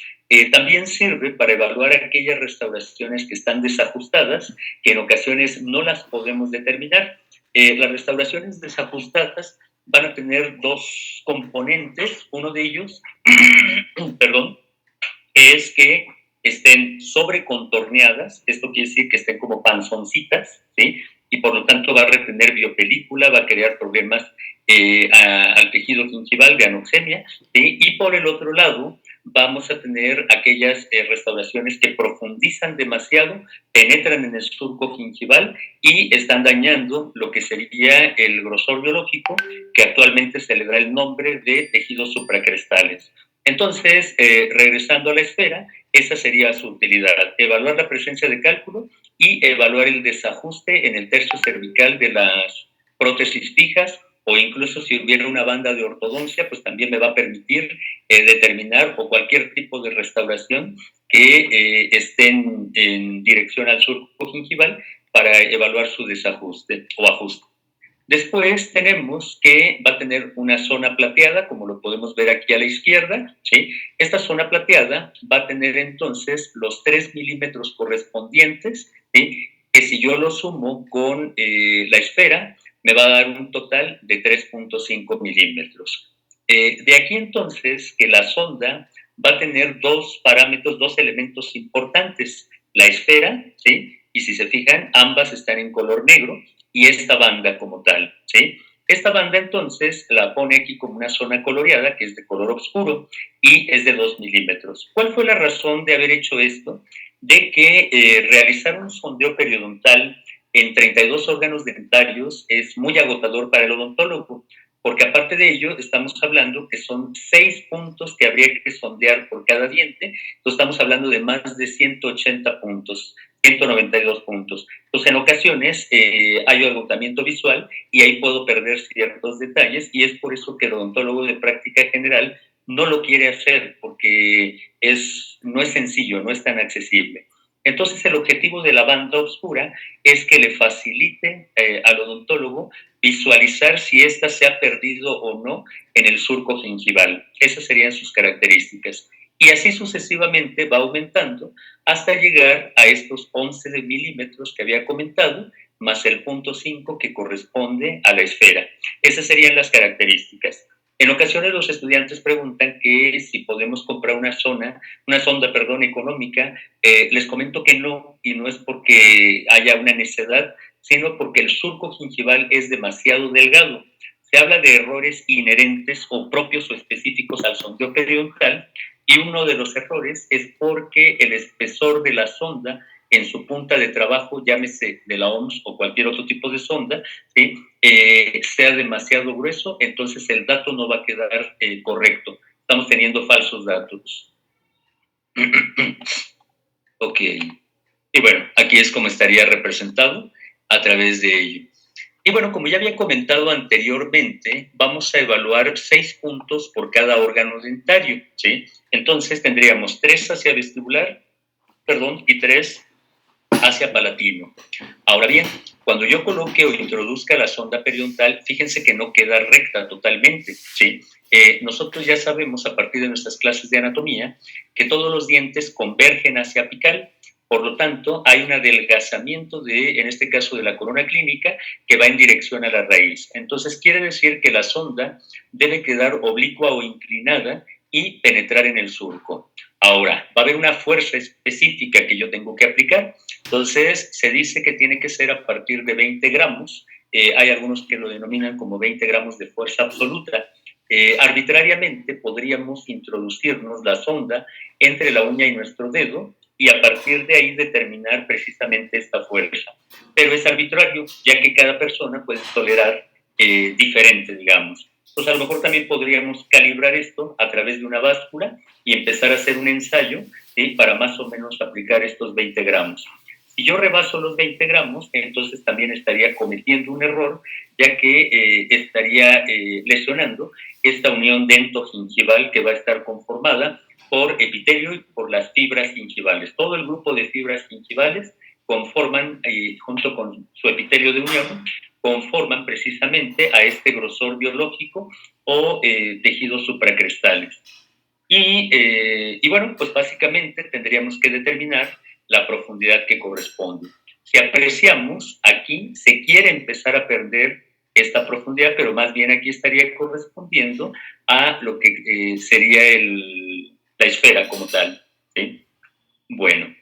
También sirve para evaluar aquellas restauraciones que están desajustadas, que en ocasiones no las podemos determinar. Las restauraciones desajustadas van a tener dos componentes. Uno de ellos, perdón, es que estén sobrecontorneadas. Esto quiere decir que estén como panzoncitas, ¿sí? Y por lo tanto va a retener biopelícula, va a crear problemas al tejido gingival de anoxemia, ¿sí? Y por el otro lado, vamos a tener aquellas restauraciones que profundizan demasiado, penetran en el surco gingival y están dañando lo que sería el grosor biológico, que actualmente se le da el nombre de tejidos supracrestales. Entonces, regresando a la esfera, esa sería su utilidad, evaluar la presencia de cálculo y evaluar el desajuste en el tercio cervical de las prótesis fijas, o incluso si hubiera una banda de ortodoncia, pues también me va a permitir determinar o cualquier tipo de restauración que esté en dirección al surco gingival para evaluar su desajuste o ajuste. Después tenemos que va a tener una zona plateada, como lo podemos ver aquí a la izquierda, ¿sí? Esta zona plateada va a tener entonces los 3 milímetros correspondientes, ¿sí? Que si yo lo sumo con la esfera, me va a dar un total de 3.5 milímetros. De aquí entonces que la sonda va a tener dos parámetros, dos elementos importantes. la esfera, ¿sí? Y si se fijan, ambas están en color negro y esta banda como tal, ¿sí? Esta banda entonces la pone aquí como una zona coloreada que es de color oscuro y es de 2 milímetros. ¿Cuál fue la razón de haber hecho esto? De que realizar un sondeo periodontal en 32 órganos dentarios es muy agotador para el odontólogo, porque aparte de ello estamos hablando que son 6 puntos que habría que sondear por cada diente, entonces estamos hablando de más de 180 puntos, 192 puntos. Entonces en ocasiones hay agotamiento visual y ahí puedo perder ciertos detalles y es por eso que el odontólogo de práctica general no lo quiere hacer porque no es sencillo, no es tan accesible. Entonces el objetivo de la banda oscura es que le facilite al odontólogo visualizar si ésta se ha perdido o no en el surco gingival. Esas serían sus características. Y así sucesivamente va aumentando hasta llegar a estos 11 de milímetros que había comentado, más el punto 5 que corresponde a la esfera. Esas serían las características. En ocasiones los estudiantes preguntan que si podemos comprar una sonda, económica. Les comento que no, y no es porque haya una necedad, sino porque el surco gingival es demasiado delgado. Se habla de errores inherentes o propios o específicos al sondeo periodontal, y uno de los errores es porque el espesor de la sonda en su punta de trabajo, llámese de la OMS o cualquier otro tipo de sonda, ¿sí? Sea demasiado grueso, entonces el dato no va a quedar correcto. Estamos teniendo falsos datos. Ok. Y bueno, aquí es como estaría representado a través de ello. Y bueno, como ya había comentado anteriormente, vamos a evaluar 6 puntos por cada órgano dentario, ¿sí? Entonces tendríamos 3 hacia vestibular, y 3 hacia palatino. Ahora bien, cuando yo coloque o introduzca la sonda periodontal, fíjense que no queda recta totalmente, ¿sí? Nosotros ya sabemos a partir de nuestras clases de anatomía que todos los dientes convergen hacia apical. Por lo tanto, hay un adelgazamiento en este caso de la corona clínica, que va en dirección a la raíz. Entonces, quiere decir que la sonda debe quedar oblicua o inclinada y penetrar en el surco. Ahora, va a haber una fuerza específica que yo tengo que aplicar. Entonces, se dice que tiene que ser a partir de 20 gramos. Hay algunos que lo denominan como 20 gramos de fuerza absoluta. Arbitrariamente podríamos introducirnos la sonda entre la uña y nuestro dedo y a partir de ahí determinar precisamente esta fuerza. Pero es arbitrario, ya que cada persona puede tolerar diferente, digamos. Pues a lo mejor también podríamos calibrar esto a través de una báscula y empezar a hacer un ensayo, ¿sí? Para más o menos aplicar estos 20 gramos. Si yo rebaso los 20 gramos, entonces también estaría cometiendo un error, ya que estaría lesionando esta unión dento-gingival que va a estar conformada por epitelio y por las fibras gingivales. Todo el grupo de fibras gingivales conforman, junto con su epitelio de unión, conforman precisamente a este grosor biológico o tejidos supracrestales. Y bueno, pues básicamente tendríamos que determinar la profundidad que corresponde. Si apreciamos, aquí se quiere empezar a perder esta profundidad, pero más bien aquí estaría correspondiendo a lo que sería la esfera como tal, ¿sí? Bueno,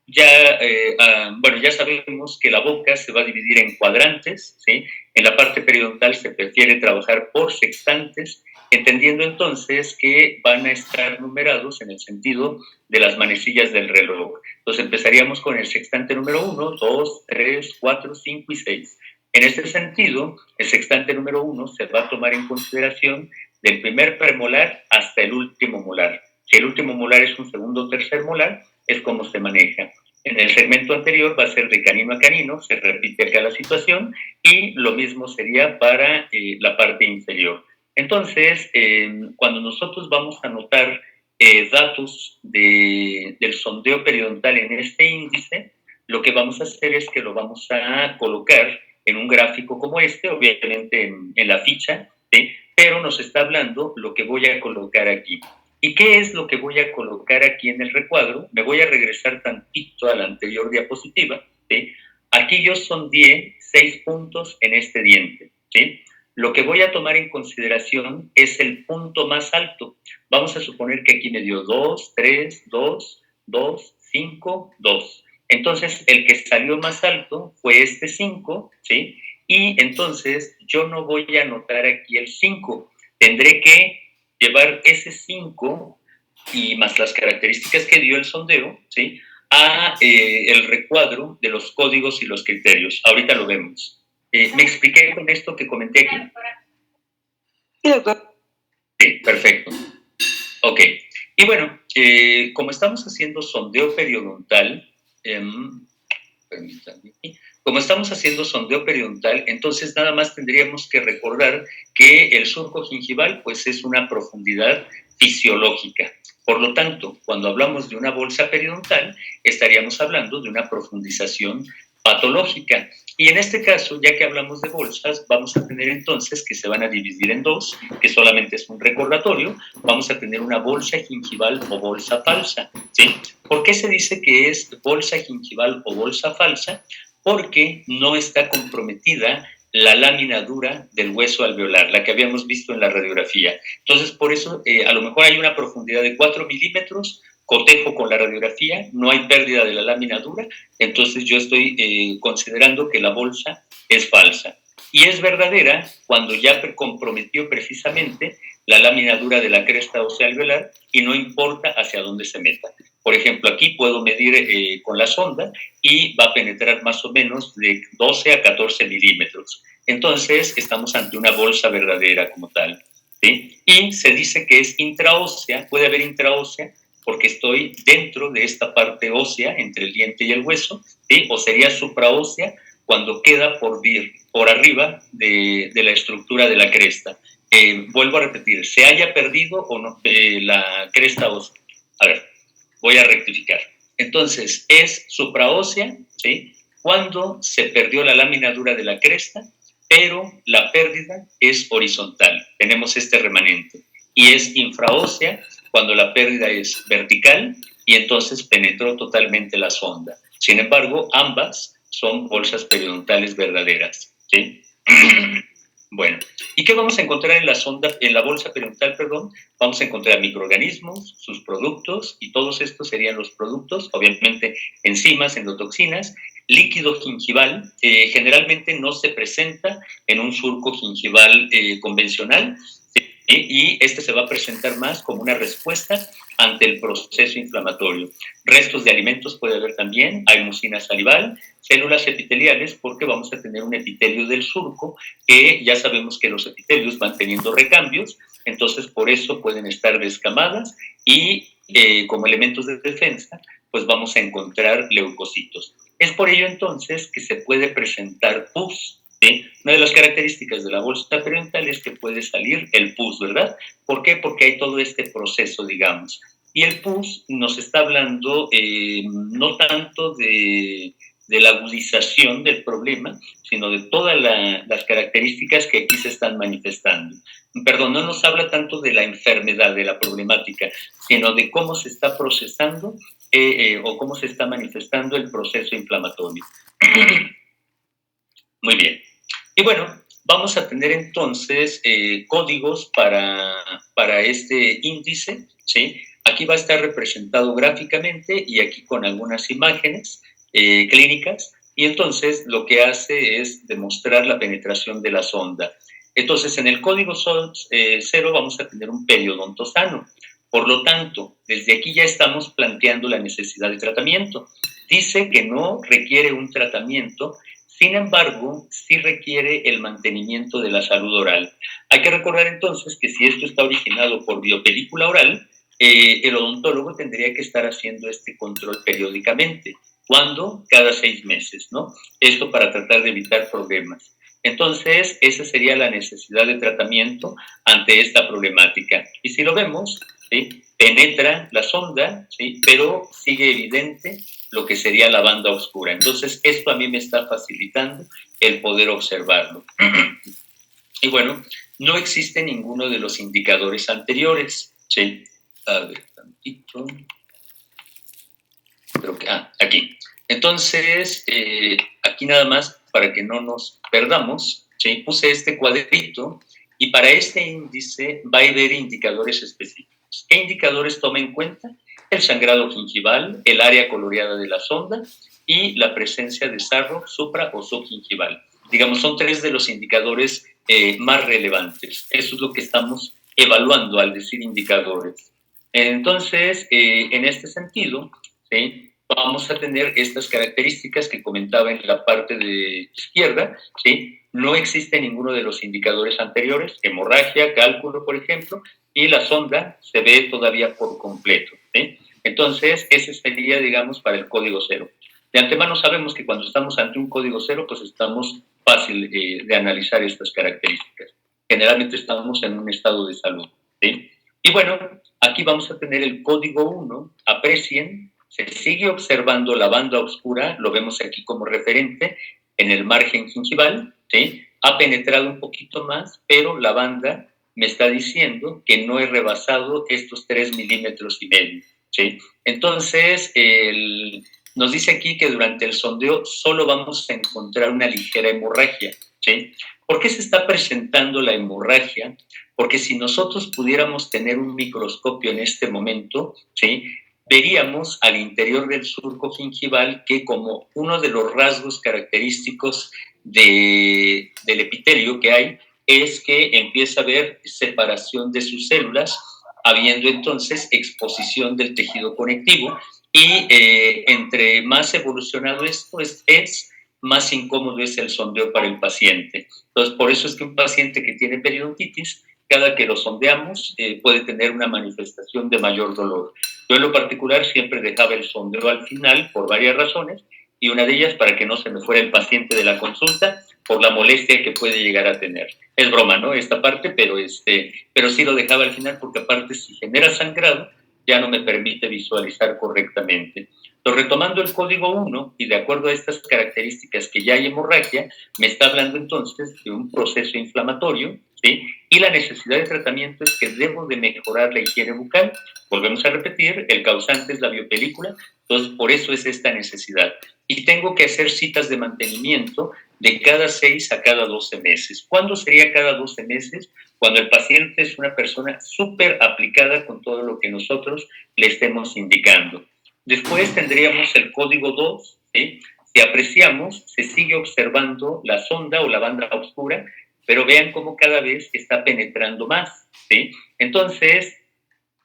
ya sabemos que la boca se va a dividir en cuadrantes, ¿sí? En la parte periodontal se prefiere trabajar por sextantes, entendiendo entonces que van a estar numerados en el sentido de las manecillas del reloj. Entonces empezaríamos con el sextante número 1, 2, 3, 4, 5 y 6. En este sentido, el sextante número 1 se va a tomar en consideración del primer premolar hasta el último molar. Si el último molar es un segundo o tercer molar, es como se maneja. En el segmento anterior va a ser de canino a canino, se repite acá la situación, y lo mismo sería para la parte inferior. Entonces, cuando nosotros vamos a anotar datos del sondeo periodontal en este índice, lo que vamos a hacer es que lo vamos a colocar en un gráfico como este, obviamente en la ficha, ¿sí? Pero nos está hablando lo que voy a colocar aquí. ¿Y qué es lo que voy a colocar aquí en el recuadro? Me voy a regresar tantito a la anterior diapositiva, ¿sí? Aquí yo sondeé 6 puntos en este diente, ¿sí? Lo que voy a tomar en consideración es el punto más alto. Vamos a suponer que aquí me dio 2, 3, 2, 2, 5, 2. Entonces, el que salió más alto fue este 5, ¿sí? Y entonces yo no voy a anotar aquí el 5. Tendré que llevar ese 5 y más las características que dio el sondeo, ¿sí? A el recuadro de los códigos y los criterios. Ahorita lo vemos. ¿Me expliqué con esto que comenté aquí? Sí, doctor. Sí, perfecto. Ok. Y bueno, como estamos haciendo sondeo periodontal, permítanme aquí. Como estamos haciendo sondeo periodontal, entonces nada más tendríamos que recordar que el surco gingival pues es una profundidad fisiológica. Por lo tanto, cuando hablamos de una bolsa periodontal, estaríamos hablando de una profundización patológica. Y en este caso, ya que hablamos de bolsas, vamos a tener entonces que se van a dividir en dos, que solamente es un recordatorio. Vamos a tener una bolsa gingival o bolsa falsa, ¿sí? ¿Por qué se dice que es bolsa gingival o bolsa falsa? Porque no está comprometida la lámina dura del hueso alveolar, la que habíamos visto en la radiografía. Entonces, por eso, a lo mejor hay una profundidad de 4 milímetros, cotejo con la radiografía, no hay pérdida de la lámina dura, entonces yo estoy considerando que la bolsa es falsa. Y es verdadera cuando ya comprometió precisamente la lámina dura de la cresta ósea alveolar y no importa hacia dónde se meta. Por ejemplo, aquí puedo medir con la sonda y va a penetrar más o menos de 12 a 14 milímetros. Entonces, estamos ante una bolsa verdadera como tal, ¿sí? Y se dice que es intraósea, puede haber intraósea, porque estoy dentro de esta parte ósea, entre el diente y el hueso, ¿sí? O sería supraósea cuando queda por arriba de la estructura de la cresta. Vuelvo a repetir, se haya perdido o no la cresta ósea. A ver, voy a rectificar. Entonces, es supraósea, ¿sí? Cuando se perdió la lámina dura de la cresta, pero la pérdida es horizontal. Tenemos este remanente. Y es infraósea cuando la pérdida es vertical y entonces penetró totalmente la sonda. Sin embargo, ambas son bolsas periodontales verdaderas, ¿sí? Bueno, ¿y qué vamos a encontrar en la sonda, en la bolsa periodontal, perdón? Vamos a encontrar microorganismos, sus productos, y todos estos serían los productos, obviamente enzimas, endotoxinas, líquido gingival, generalmente no se presenta en un surco gingival convencional, y este se va a presentar más como una respuesta ante el proceso inflamatorio. Restos de alimentos puede haber también, hay mucina salival, células epiteliales, porque vamos a tener un epitelio del surco, que ya sabemos que los epitelios van teniendo recambios, entonces por eso pueden estar descamadas y como elementos de defensa, pues vamos a encontrar leucocitos. Es por ello entonces que se puede presentar pus, ¿sí? Una de las características de la bolsa periodontal es que puede salir el pus, ¿verdad? ¿Por qué? Porque hay todo este proceso, digamos. Y el pus nos está hablando no tanto de la agudización del problema, sino de todas las características que aquí se están manifestando. Perdón, no nos habla tanto de la enfermedad, de la problemática, sino de cómo se está procesando o cómo se está manifestando el proceso inflamatorio. Muy bien. Y bueno, vamos a tener entonces códigos para este índice, ¿sí? Aquí va a estar representado gráficamente y aquí con algunas imágenes clínicas, y entonces lo que hace es demostrar la penetración de la sonda. Entonces, en el código 0 vamos a tener un periodonto sano. Por lo tanto, desde aquí ya estamos planteando la necesidad de tratamiento. Dice que no requiere un tratamiento. Sin embargo, sí requiere el mantenimiento de la salud oral. Hay que recordar entonces que si esto está originado por biopelícula oral, el odontólogo tendría que estar haciendo este control periódicamente. ¿Cuándo? Cada 6 meses, ¿no? Esto para tratar de evitar problemas. Entonces, esa sería la necesidad de tratamiento ante esta problemática. Y si lo vemos, ¿sí? Penetra la sonda, ¿sí? Pero sigue evidente lo que sería la banda oscura. Entonces, esto a mí me está facilitando el poder observarlo. Y bueno, no existe ninguno de los indicadores anteriores, ¿sí? A ver, tantito. Creo que, aquí. Entonces, aquí nada más, para que no nos perdamos, ¿sí? Puse este cuadrito y para este índice va a haber indicadores específicos. ¿Qué indicadores toma en cuenta? el sangrado gingival, el área coloreada de la sonda y la presencia de sarro supra o subgingival. Digamos, son tres de los indicadores más relevantes. Eso es lo que estamos evaluando al decir indicadores. Entonces, en este sentido, ¿sí?, vamos a tener estas características que comentaba en la parte de izquierda, ¿sí? No existe ninguno de los indicadores anteriores, hemorragia, cálculo, por ejemplo, y la sonda se ve todavía por completo, ¿sí? Entonces, ese sería, digamos, para el código cero. De antemano sabemos que cuando estamos ante un código cero, pues estamos fácil de analizar estas características. Generalmente estamos en un estado de salud, ¿sí? Y bueno, aquí vamos a tener el código 1, aprecien, se sigue observando la banda oscura, lo vemos aquí como referente, en el margen gingival, ¿sí? Ha penetrado un poquito más, pero la banda me está diciendo que no he rebasado estos 3,5 milímetros, ¿sí? Entonces, nos dice aquí que durante el sondeo solo vamos a encontrar una ligera hemorragia, ¿sí? ¿Por qué se está presentando la hemorragia? Porque si nosotros pudiéramos tener un microscopio en este momento, ¿sí?, veríamos al interior del surco gingival que como uno de los rasgos característicos del epitelio que hay es que empieza a haber separación de sus células, habiendo entonces exposición del tejido conectivo y entre más evolucionado esto es, más incómodo es el sondeo para el paciente. Entonces, por eso es que un paciente que tiene periodontitis, cada que lo sondeamos, puede tener una manifestación de mayor dolor. Yo en lo particular siempre dejaba el sondeo al final por varias razones, y una de ellas para que no se me fuera el paciente de la consulta por la molestia que puede llegar a tener. Es broma, ¿no?, esta parte, pero sí lo dejaba al final porque aparte si genera sangrado, ya no me permite visualizar correctamente. Entonces, retomando el código 1, y de acuerdo a estas características que ya hay hemorragia, me está hablando entonces de un proceso inflamatorio, ¿sí?, y la necesidad de tratamiento es que debo de mejorar la higiene bucal. Volvemos a repetir, el causante es la biopelícula, entonces por eso es esta necesidad. Y tengo que hacer citas de mantenimiento de cada 6 a cada 12 meses. ¿Cuándo sería cada 12 meses? Cuando el paciente es una persona súper aplicada con todo lo que nosotros le estemos indicando. Después tendríamos el código 2, ¿sí? Si apreciamos, se sigue observando la sonda o la banda oscura, pero vean cómo cada vez está penetrando más, ¿sí? Entonces,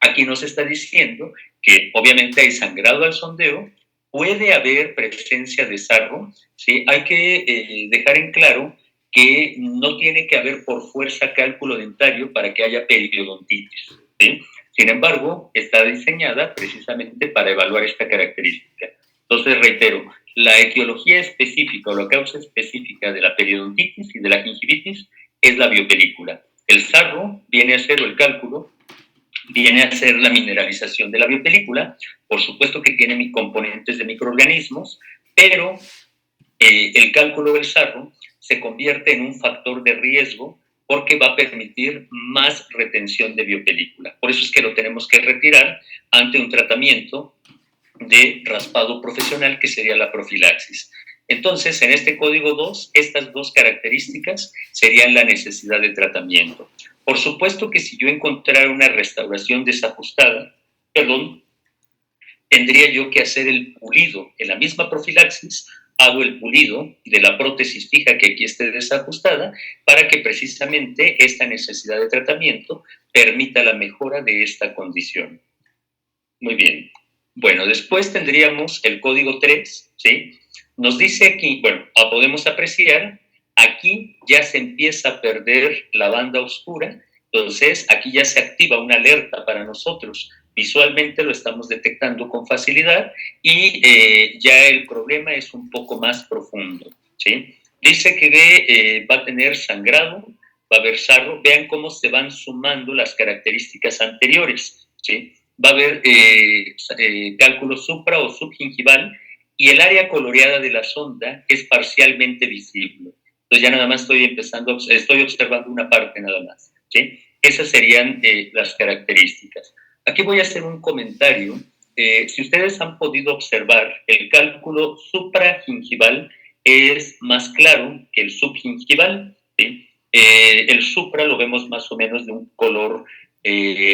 aquí nos está diciendo que obviamente hay sangrado al sondeo, puede haber presencia de sarro, ¿sí? Hay que dejar en claro que no tiene que haber por fuerza cálculo dentario para que haya periodontitis, ¿sí? Sin embargo, está diseñada precisamente para evaluar esta característica. Entonces, reitero, la etiología específica o la causa específica de la periodontitis y de la gingivitis es la biopelícula. El sarro viene a ser, o el cálculo, viene a ser la mineralización de la biopelícula. Por supuesto que tiene componentes de microorganismos, pero el cálculo del sarro se convierte en un factor de riesgo porque va a permitir más retención de biopelícula. Por eso es que lo tenemos que retirar ante un tratamiento de raspado profesional, que sería la profilaxis. Entonces, en este código 2, estas dos características serían la necesidad de tratamiento. Por supuesto que si yo encontrara una restauración desajustada, tendría yo que hacer el pulido. En la misma profilaxis hago el pulido de la prótesis fija que aquí esté desajustada para que precisamente esta necesidad de tratamiento permita la mejora de esta condición. Muy bien. Bueno, después tendríamos el código 3, ¿sí? Nos dice aquí, bueno, podemos apreciar, aquí ya se empieza a perder la banda oscura, entonces aquí ya se activa una alerta para nosotros. Visualmente lo estamos detectando con facilidad y ya el problema es un poco más profundo, ¿sí? Dice que va a tener sangrado, va a haber sarro. Vean cómo se van sumando las características anteriores, ¿sí? Va a haber cálculo supra o subgingival y el área coloreada de la sonda es parcialmente visible. Entonces ya nada más estoy observando una parte nada más, ¿sí? Esas serían las características. Aquí voy a hacer un comentario. Si ustedes han podido observar, el cálculo supragingival es más claro que el subgingival, ¿sí? El supra lo vemos más o menos de un color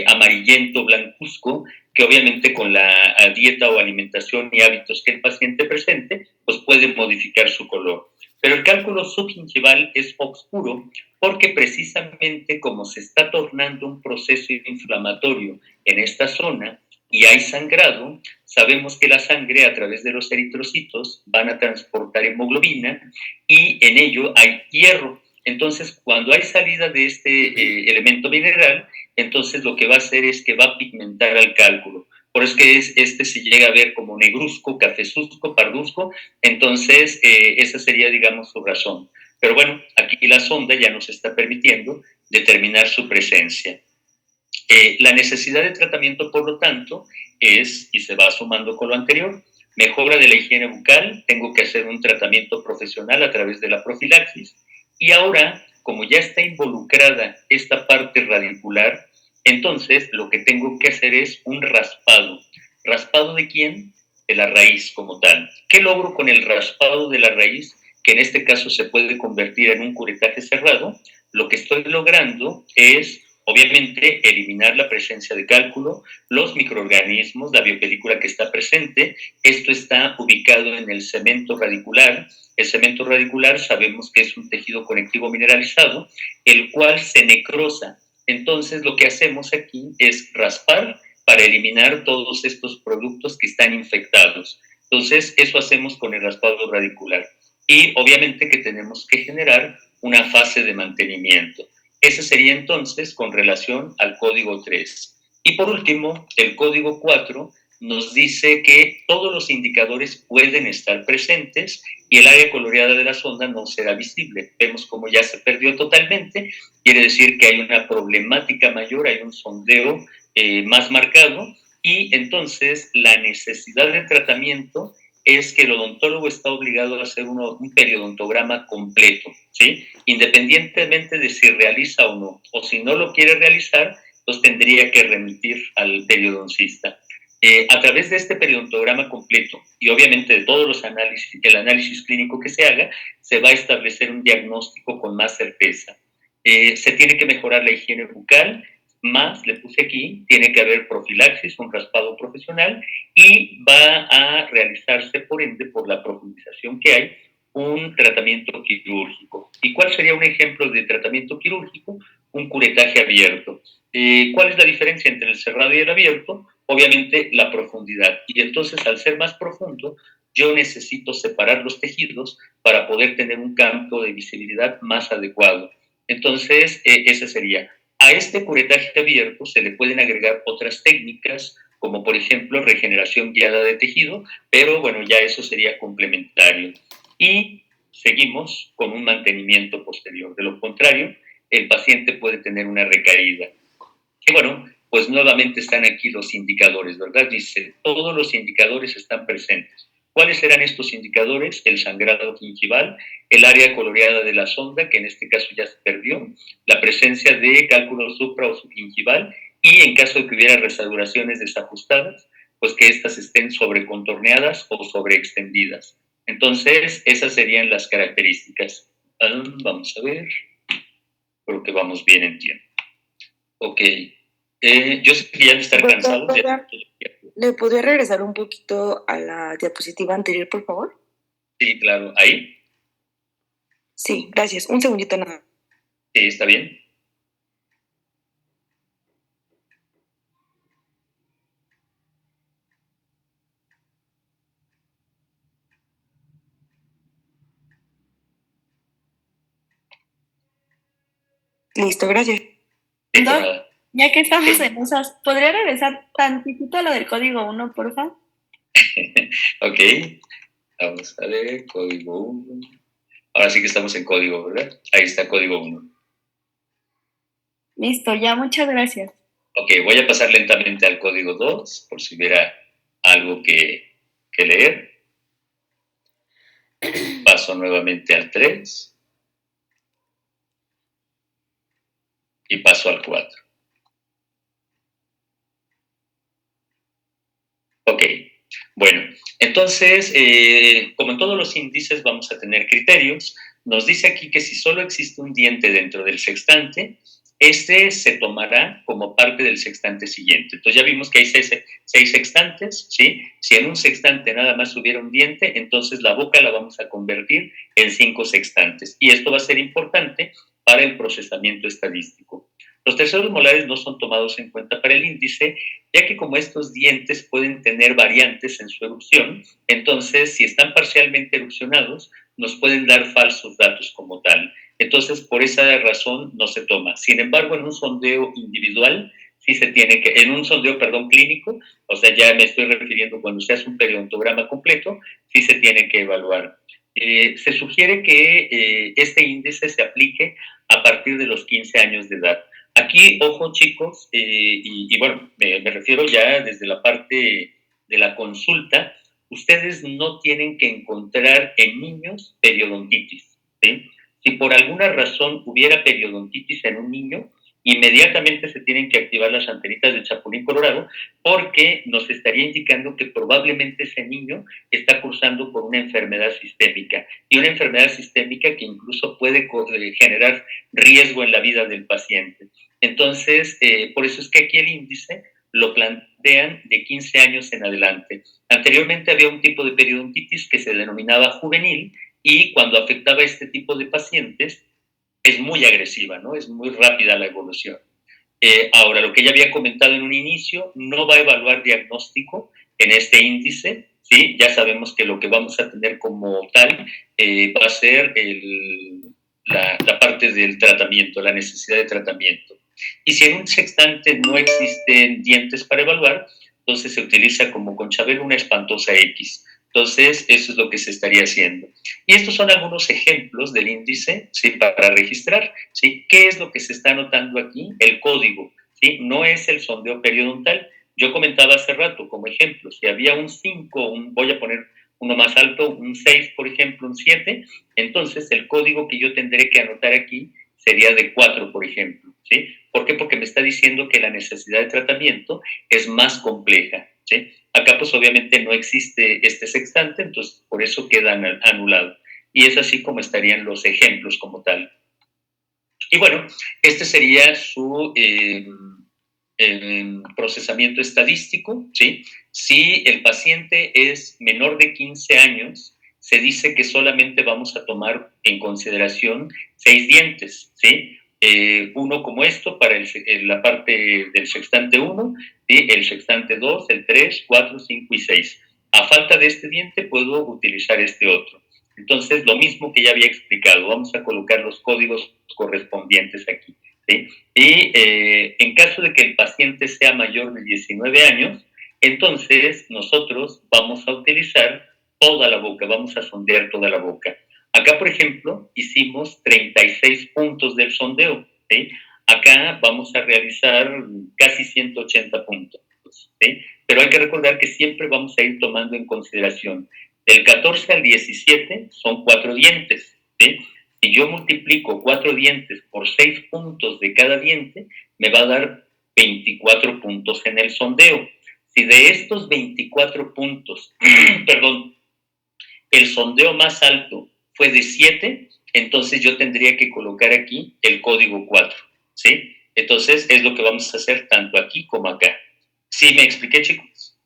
amarillento blancuzco, que obviamente con la dieta o alimentación y hábitos que el paciente presente, pues puede modificar su color. Pero el cálculo subgingival es oscuro porque precisamente como se está tornando un proceso inflamatorio en esta zona y hay sangrado, sabemos que la sangre a través de los eritrocitos van a transportar hemoglobina y en ello hay hierro. Entonces, cuando hay salida de este elemento mineral, entonces lo que va a hacer es que va a pigmentar al cálculo. Por eso es que este se llega a ver como negruzco, cafezuzco, parduzco, entonces esa sería, digamos, su razón. Pero bueno, aquí la sonda ya nos está permitiendo determinar su presencia. La necesidad de tratamiento, por lo tanto, es, y se va sumando con lo anterior, mejora de la higiene bucal, tengo que hacer un tratamiento profesional a través de la profilaxis, y ahora, como ya está involucrada esta parte radicular, entonces lo que tengo que hacer es un raspado. ¿Raspado de quién? De la raíz como tal. ¿Qué logro con el raspado de la raíz? Que en este caso se puede convertir en un curetaje cerrado. Lo que estoy logrando es, obviamente, eliminar la presencia de cálculo, los microorganismos, la biopelícula que está presente. Esto está ubicado en el cemento radicular. El cemento radicular sabemos que es un tejido conectivo mineralizado, el cual se necrosa. Entonces, lo que hacemos aquí es raspar para eliminar todos estos productos que están infectados. Entonces, eso hacemos con el raspado radicular. Y obviamente que tenemos que generar una fase de mantenimiento. Ese sería entonces con relación al código 3. Y por último, el código 4 nos dice que todos los indicadores pueden estar presentes y el área coloreada de la sonda no será visible. Vemos como ya se perdió totalmente, quiere decir que hay una problemática mayor, hay un sondeo más marcado y entonces la necesidad de tratamiento es que el odontólogo está obligado a hacer un periodontograma completo, ¿sí? Independientemente de si realiza o no, o si no lo quiere realizar, pues tendría que remitir al periodoncista. A través de este periodontograma completo y obviamente de todos los análisis, el análisis clínico que se haga, se va a establecer un diagnóstico con más certeza. Se tiene que mejorar la higiene bucal, más, le puse aquí, tiene que haber profilaxis, un raspado profesional, y va a realizarse, por ende, por la profundización que hay, un tratamiento quirúrgico. ¿Y cuál sería un ejemplo de tratamiento quirúrgico? Un curetaje abierto. ¿Cuál es la diferencia entre el cerrado y el abierto? Obviamente la profundidad. Y entonces, al ser más profundo, yo necesito separar los tejidos para poder tener un campo de visibilidad más adecuado. Entonces, esa sería. A este curetaje abierto se le pueden agregar otras técnicas, como por ejemplo regeneración guiada de tejido, pero bueno, ya eso sería complementario. Y seguimos con un mantenimiento posterior. De lo contrario, el paciente puede tener una recaída. Y bueno, pues nuevamente están aquí los indicadores, ¿verdad? Dice, todos los indicadores están presentes. ¿Cuáles serán estos indicadores? El sangrado gingival, el área coloreada de la sonda, que en este caso ya se perdió, la presencia de cálculo supra o subgingival, y en caso de que hubiera resaturaciones desajustadas, pues que éstas estén sobrecontorneadas o sobreextendidas. Entonces, esas serían las características. Vamos a ver. Creo que vamos bien en tiempo. Ok. Yo sé que ya de estar cansado. ¿Le podría regresar un poquito a la diapositiva anterior, por favor? Sí, claro. ¿Ahí? Sí, gracias. Un segundito nada. Sí, ¿está bien? Listo, gracias. Sí, No, nada. ya que estamos en esas, ¿podría regresar tantito a lo del código 1, por favor? Ok. Vamos a ver, código 1. Ahora sí que estamos en código, ¿verdad? Ahí está código 1. Listo, ya, muchas gracias. Ok, voy a pasar lentamente al código 2, por si hubiera algo que leer. Paso nuevamente al 3. Y paso al 4. Ok, bueno, entonces, como en todos los índices vamos a tener criterios. Nos dice aquí que si solo existe un diente dentro del sextante, Este se tomará como parte del sextante siguiente. Entonces ya vimos que hay seis sextantes, ¿sí? Si en un sextante nada más hubiera un diente, entonces la boca la vamos a convertir en 5 sextantes. Y esto va a ser importante para el procesamiento estadístico. Los terceros molares no son tomados en cuenta para el índice, ya que como estos dientes pueden tener variantes en su erupción, entonces si están parcialmente erupcionados, nos pueden dar falsos datos como tal. Entonces, por esa razón no se toma. Sin embargo, en un sondeo individual, sí se tiene que, en un sondeo, perdón, clínico, o sea, ya me estoy refiriendo cuando se hace un periodontograma completo, sí se tiene que evaluar. Se sugiere que este índice se aplique a partir de los 15 años de edad. Aquí, ojo chicos, y bueno, me refiero ya desde la parte de la consulta, ustedes no tienen que encontrar en niños periodontitis, ¿sí? Si por alguna razón hubiera periodontitis en un niño, inmediatamente se tienen que activar las antenitas del chapulín colorado porque nos estaría indicando que probablemente ese niño está cursando por una enfermedad sistémica y una enfermedad sistémica que incluso puede generar riesgo en la vida del paciente. Entonces, por eso es que aquí el índice lo plantean de 15 años en adelante. Anteriormente había un tipo de periodontitis que se denominaba juvenil y cuando afectaba a este tipo de pacientes es muy agresiva, ¿no? Es muy rápida la evolución. Ahora, lo que ya había comentado en un inicio, no va a evaluar diagnóstico en este índice, ¿sí? Ya sabemos que lo que vamos a tener como tal va a ser la parte del tratamiento, la necesidad de tratamiento. Y si en un sextante no existen dientes para evaluar, entonces se utiliza como con Chabelo una espantosa X. Entonces, eso es lo que se estaría haciendo. Y estos son algunos ejemplos del índice, ¿sí? Para registrar, ¿sí? ¿Qué es lo que se está anotando aquí? El código, ¿sí? No es el sondeo periodontal. Yo comentaba hace rato como ejemplo, si había un 5, voy a poner uno más alto, un 6, por ejemplo, un 7, entonces el código que yo tendré que anotar aquí sería de 4, por ejemplo, ¿sí? ¿Por qué? Porque me está diciendo que la necesidad de tratamiento es más compleja, ¿sí? Acá pues obviamente no existe este sextante, entonces por eso queda anulado. Y es así como estarían los ejemplos como tal. Y bueno, este sería su procesamiento estadístico, ¿sí? Si el paciente es menor de 15 años, se dice que solamente vamos a tomar en consideración 6 dientes, ¿sí? Uno como esto para la parte del sextante 1, ¿sí? El sextante 2, el 3, 4, 5 y 6. A falta de este diente puedo utilizar este otro. Entonces, lo mismo que ya había explicado, vamos a colocar los códigos correspondientes aquí, ¿sí? Y en caso de que el paciente sea mayor de 19 años, entonces nosotros vamos a utilizar toda la boca, vamos a sondear toda la boca. Acá, por ejemplo, hicimos 36 puntos del sondeo, ¿sí? Acá vamos a realizar casi 180 puntos, ¿sí? Pero hay que recordar que siempre vamos a ir tomando en consideración del 14 al 17 son 4 dientes, ¿sí? Si yo multiplico 4 dientes por 6 puntos de cada diente, me va a dar 24 puntos en el sondeo. Si de estos 24 puntos, perdón, el sondeo más alto fue de 7, entonces yo tendría que colocar aquí el código 4, ¿sí? Entonces es lo que vamos a hacer tanto aquí como acá. ¿Sí me expliqué, chicos?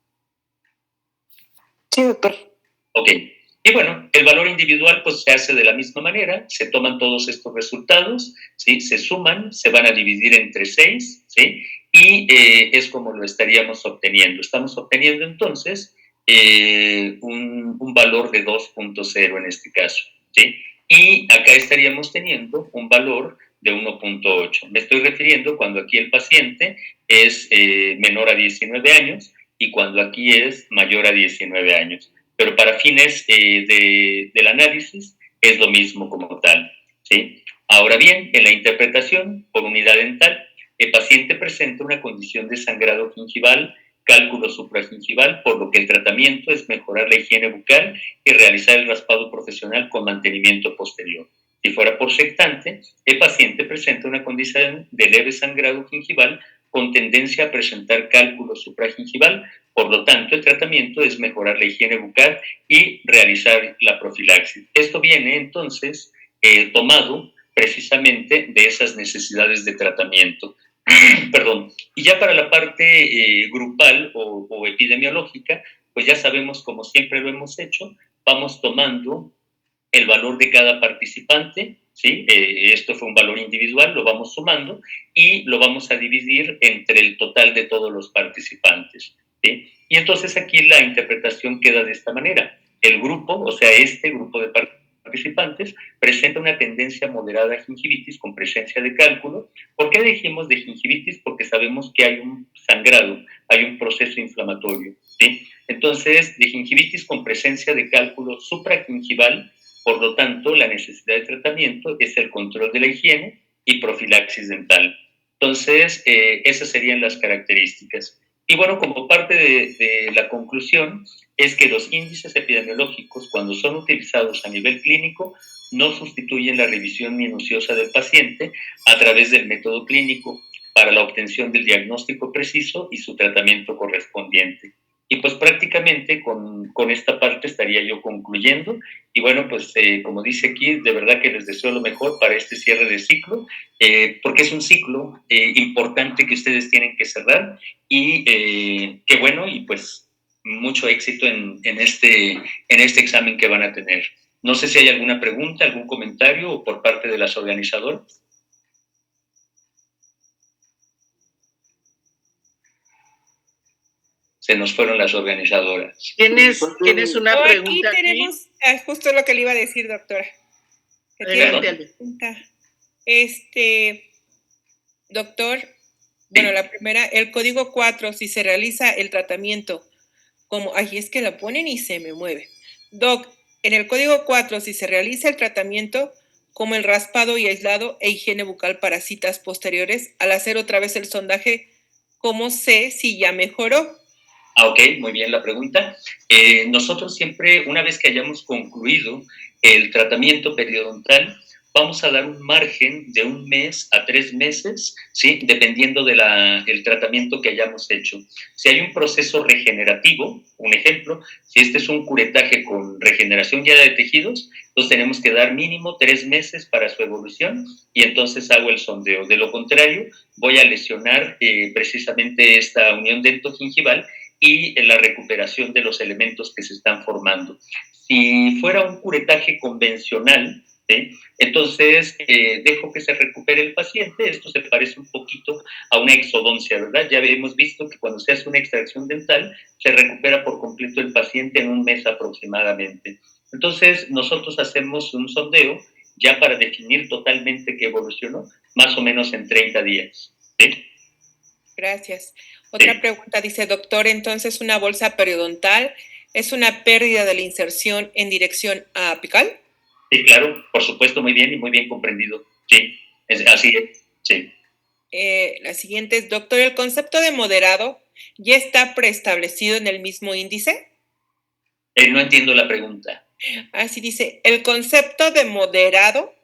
Sí, doctor. Ok. Y bueno, el valor individual pues se hace de la misma manera, se toman todos estos resultados, ¿sí? Se suman, se van a dividir entre 6, ¿sí? Y es como lo estaríamos obteniendo. Estamos obteniendo entonces un valor de 2.0 en este caso, ¿sí? Y acá estaríamos teniendo un valor de 1.8. Me estoy refiriendo cuando aquí el paciente es menor a 19 años y cuando aquí es mayor a 19 años. Pero para fines del análisis es lo mismo como tal, ¿sí? Ahora bien, en la interpretación por unidad dental, el paciente presenta una condición de sangrado gingival, cálculo supragingival, por lo que el tratamiento es mejorar la higiene bucal y realizar el raspado profesional con mantenimiento posterior. Si fuera por sectante, el paciente presenta una condición de leve sangrado gingival con tendencia a presentar cálculo supragingival. Por lo tanto, el tratamiento es mejorar la higiene bucal y realizar la profilaxis. Esto viene entonces tomado precisamente de esas necesidades de tratamiento. Perdón. Y ya para la parte grupal o epidemiológica, pues ya sabemos, como siempre lo hemos hecho, vamos tomando el valor de cada participante, ¿sí? Esto fue un valor individual, lo vamos sumando y lo vamos a dividir entre el total de todos los participantes, ¿sí? Y entonces aquí la interpretación queda de esta manera. El grupo, o sea, este grupo de participantes, presenta una tendencia moderada a gingivitis con presencia de cálculo. ¿Por qué dijimos de gingivitis? Porque sabemos que hay un sangrado, hay un proceso inflamatorio, ¿sí? Entonces, de gingivitis con presencia de cálculo supragingival. Por lo tanto, la necesidad de tratamiento es el control de la higiene y profilaxis dental. Entonces, esas serían las características. Y bueno, como parte de la conclusión, es que los índices epidemiológicos, cuando son utilizados a nivel clínico, no sustituyen la revisión minuciosa del paciente a través del método clínico para la obtención del diagnóstico preciso y su tratamiento correspondiente. Y pues prácticamente con esta parte estaría yo concluyendo. Y bueno, pues como dice aquí, de verdad que les deseo lo mejor para este cierre de ciclo, porque es un ciclo importante que ustedes tienen que cerrar. Y qué bueno, y pues mucho éxito en este examen que van a tener. No sé si hay alguna pregunta, algún comentario por parte de las organizadoras. Se nos fueron las organizadoras. ¿Tienes una pregunta? Aquí tenemos justo lo que le iba a decir, doctora. Adelante. Doctor, bueno, la primera, el código 4, si se realiza el tratamiento, como, ay, es que la ponen y se me mueve. Doc, en el código 4, si se realiza el tratamiento, como el raspado y aislado e higiene bucal para citas posteriores, al hacer otra vez el sondaje, ¿cómo sé si ya mejoró? Ok, muy bien la pregunta. Nosotros siempre, una vez que hayamos concluido el tratamiento periodontal, vamos a dar un margen de 1 mes a 3 meses, ¿sí? Dependiendo del tratamiento que hayamos hecho. Si hay un proceso regenerativo, un ejemplo, si este es un curetaje con regeneración ya de tejidos, entonces tenemos que dar mínimo 3 meses para su evolución y entonces hago el sondeo. De lo contrario, voy a lesionar precisamente esta unión dentogingival y la recuperación de los elementos que se están formando. Si fuera un curetaje convencional, ¿sí? Entonces dejo que se recupere el paciente. Esto se parece un poquito a una exodoncia, ¿verdad? Ya hemos visto que cuando se hace una extracción dental, se recupera por completo el paciente en 1 mes aproximadamente. Entonces nosotros hacemos un sondeo ya para definir totalmente que evolucionó, más o menos en 30 días. ¿Sí? Gracias. Otra pregunta dice, doctor, entonces una bolsa periodontal es una pérdida de la inserción en dirección apical. Sí, claro, por supuesto, muy bien y muy bien comprendido. Sí, así es, sí. La siguiente es, doctor, ¿el concepto de moderado ya está preestablecido en el mismo índice? No entiendo la pregunta. Así dice, ¿el concepto de moderado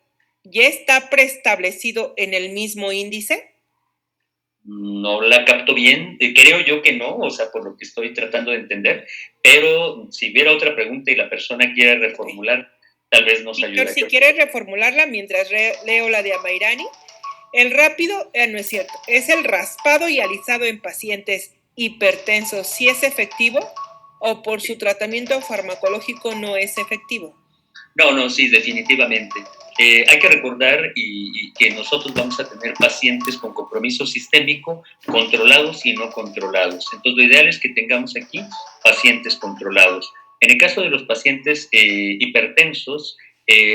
ya está preestablecido en el mismo índice? No la capto bien, creo yo que no, o sea, por lo que estoy tratando de entender, pero si hubiera otra pregunta y la persona quiere reformular, tal vez nos ayude. Si quieres reformularla mientras leo la de Amairani, el rápido, no es cierto, es el raspado y alisado en pacientes hipertensos, ¿sí es efectivo o por su tratamiento farmacológico no es efectivo? No, sí, definitivamente. Hay que recordar y que nosotros vamos a tener pacientes con compromiso sistémico controlados y no controlados. Entonces, lo ideal es que tengamos aquí pacientes controlados. En el caso de los pacientes hipertensos,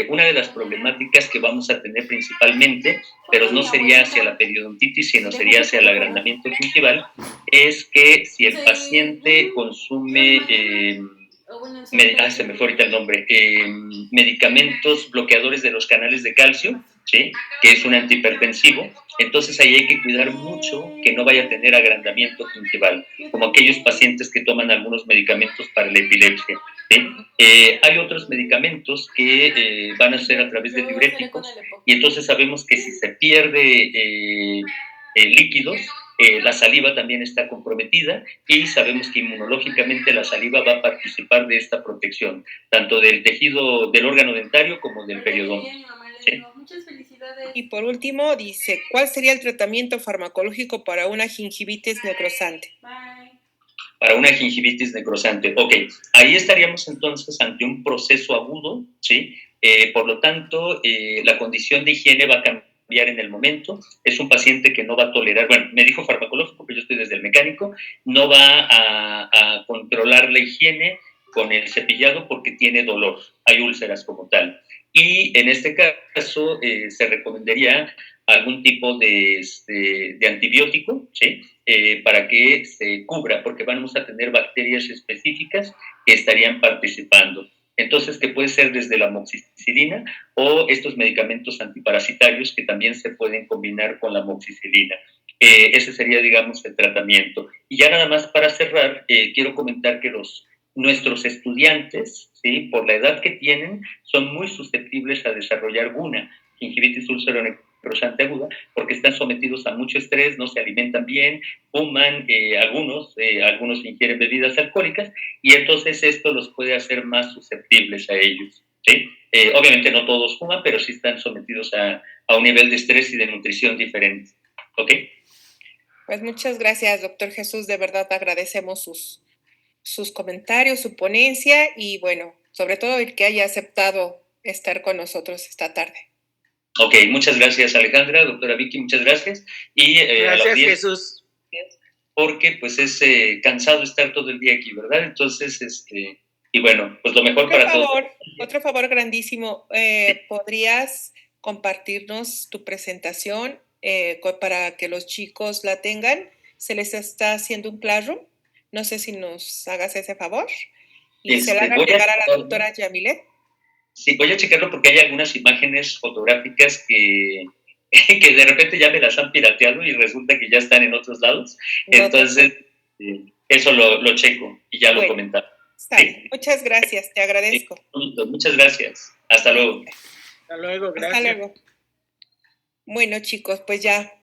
una de las problemáticas que vamos a tener principalmente, pero no sería hacia la periodontitis, sino sería hacia el agrandamiento gingival, es que si el paciente consume... se me fue ahorita el nombre, medicamentos bloqueadores de los canales de calcio, ¿sí? Que es un antihipertensivo, entonces ahí hay que cuidar mucho que no vaya a tener agrandamiento gingival, como aquellos pacientes que toman algunos medicamentos para la epilepsia, ¿sí? Hay otros medicamentos que van a ser a través de diuréticos y entonces sabemos que si se pierde líquidos, la saliva también está comprometida y sabemos que inmunológicamente la saliva va a participar de esta protección, tanto del tejido del órgano dentario como del periodonto. Diego. Muchas felicidades. Y por último, dice, ¿cuál sería el tratamiento farmacológico para una gingivitis necrosante? Bye. Para una gingivitis necrosante. Ok, ahí estaríamos entonces ante un proceso agudo, ¿sí? Por lo tanto, la condición de higiene va a cambiar en el momento. Es un paciente que no va a tolerar, bueno, me dijo farmacológico, pero yo estoy desde el mecánico, no va a controlar la higiene con el cepillado porque tiene dolor, hay úlceras como tal. Y en este caso se recomendaría algún tipo de antibiótico, ¿sí? Para que se cubra, porque vamos a tener bacterias específicas que estarían participando. Entonces, que puede ser desde la amoxicilina o estos medicamentos antiparasitarios que también se pueden combinar con la amoxicilina. Ese sería, digamos, el tratamiento. Y ya nada más para cerrar, quiero comentar que nuestros estudiantes, ¿sí? Por la edad que tienen, son muy susceptibles a desarrollar GUNA, gingivitis ulceronecrosante aguda, porque están sometidos a mucho estrés, no se alimentan bien, fuman, algunos ingieren bebidas alcohólicas, y entonces esto los puede hacer más susceptibles a ellos, ¿sí? Obviamente no todos fuman, pero sí están sometidos a un nivel de estrés y de nutrición diferente, ¿ok? Pues muchas gracias, doctor Jesús, de verdad agradecemos sus comentarios, su ponencia y bueno, sobre todo el que haya aceptado estar con nosotros esta tarde. Ok, muchas gracias Alejandra, doctora Vicky, muchas gracias. Y gracias Jesús. Porque pues es cansado estar todo el día aquí, ¿verdad? Entonces, y bueno, pues lo mejor para todos. Otro favor grandísimo, ¿podrías compartirnos tu presentación para que los chicos la tengan? Se les está haciendo un classroom. No sé si nos hagas ese favor. Y se la hagan llegar a la doctora Yamilet. Sí, voy a checarlo porque hay algunas imágenes fotográficas que de repente ya me las han pirateado y resulta que ya están en otros lados. Entonces, eso lo checo y ya lo comentamos. ¿Sí? Muchas gracias, te agradezco. Muchas gracias. Hasta luego. Hasta luego, gracias. Hasta luego. Bueno, chicos, pues ya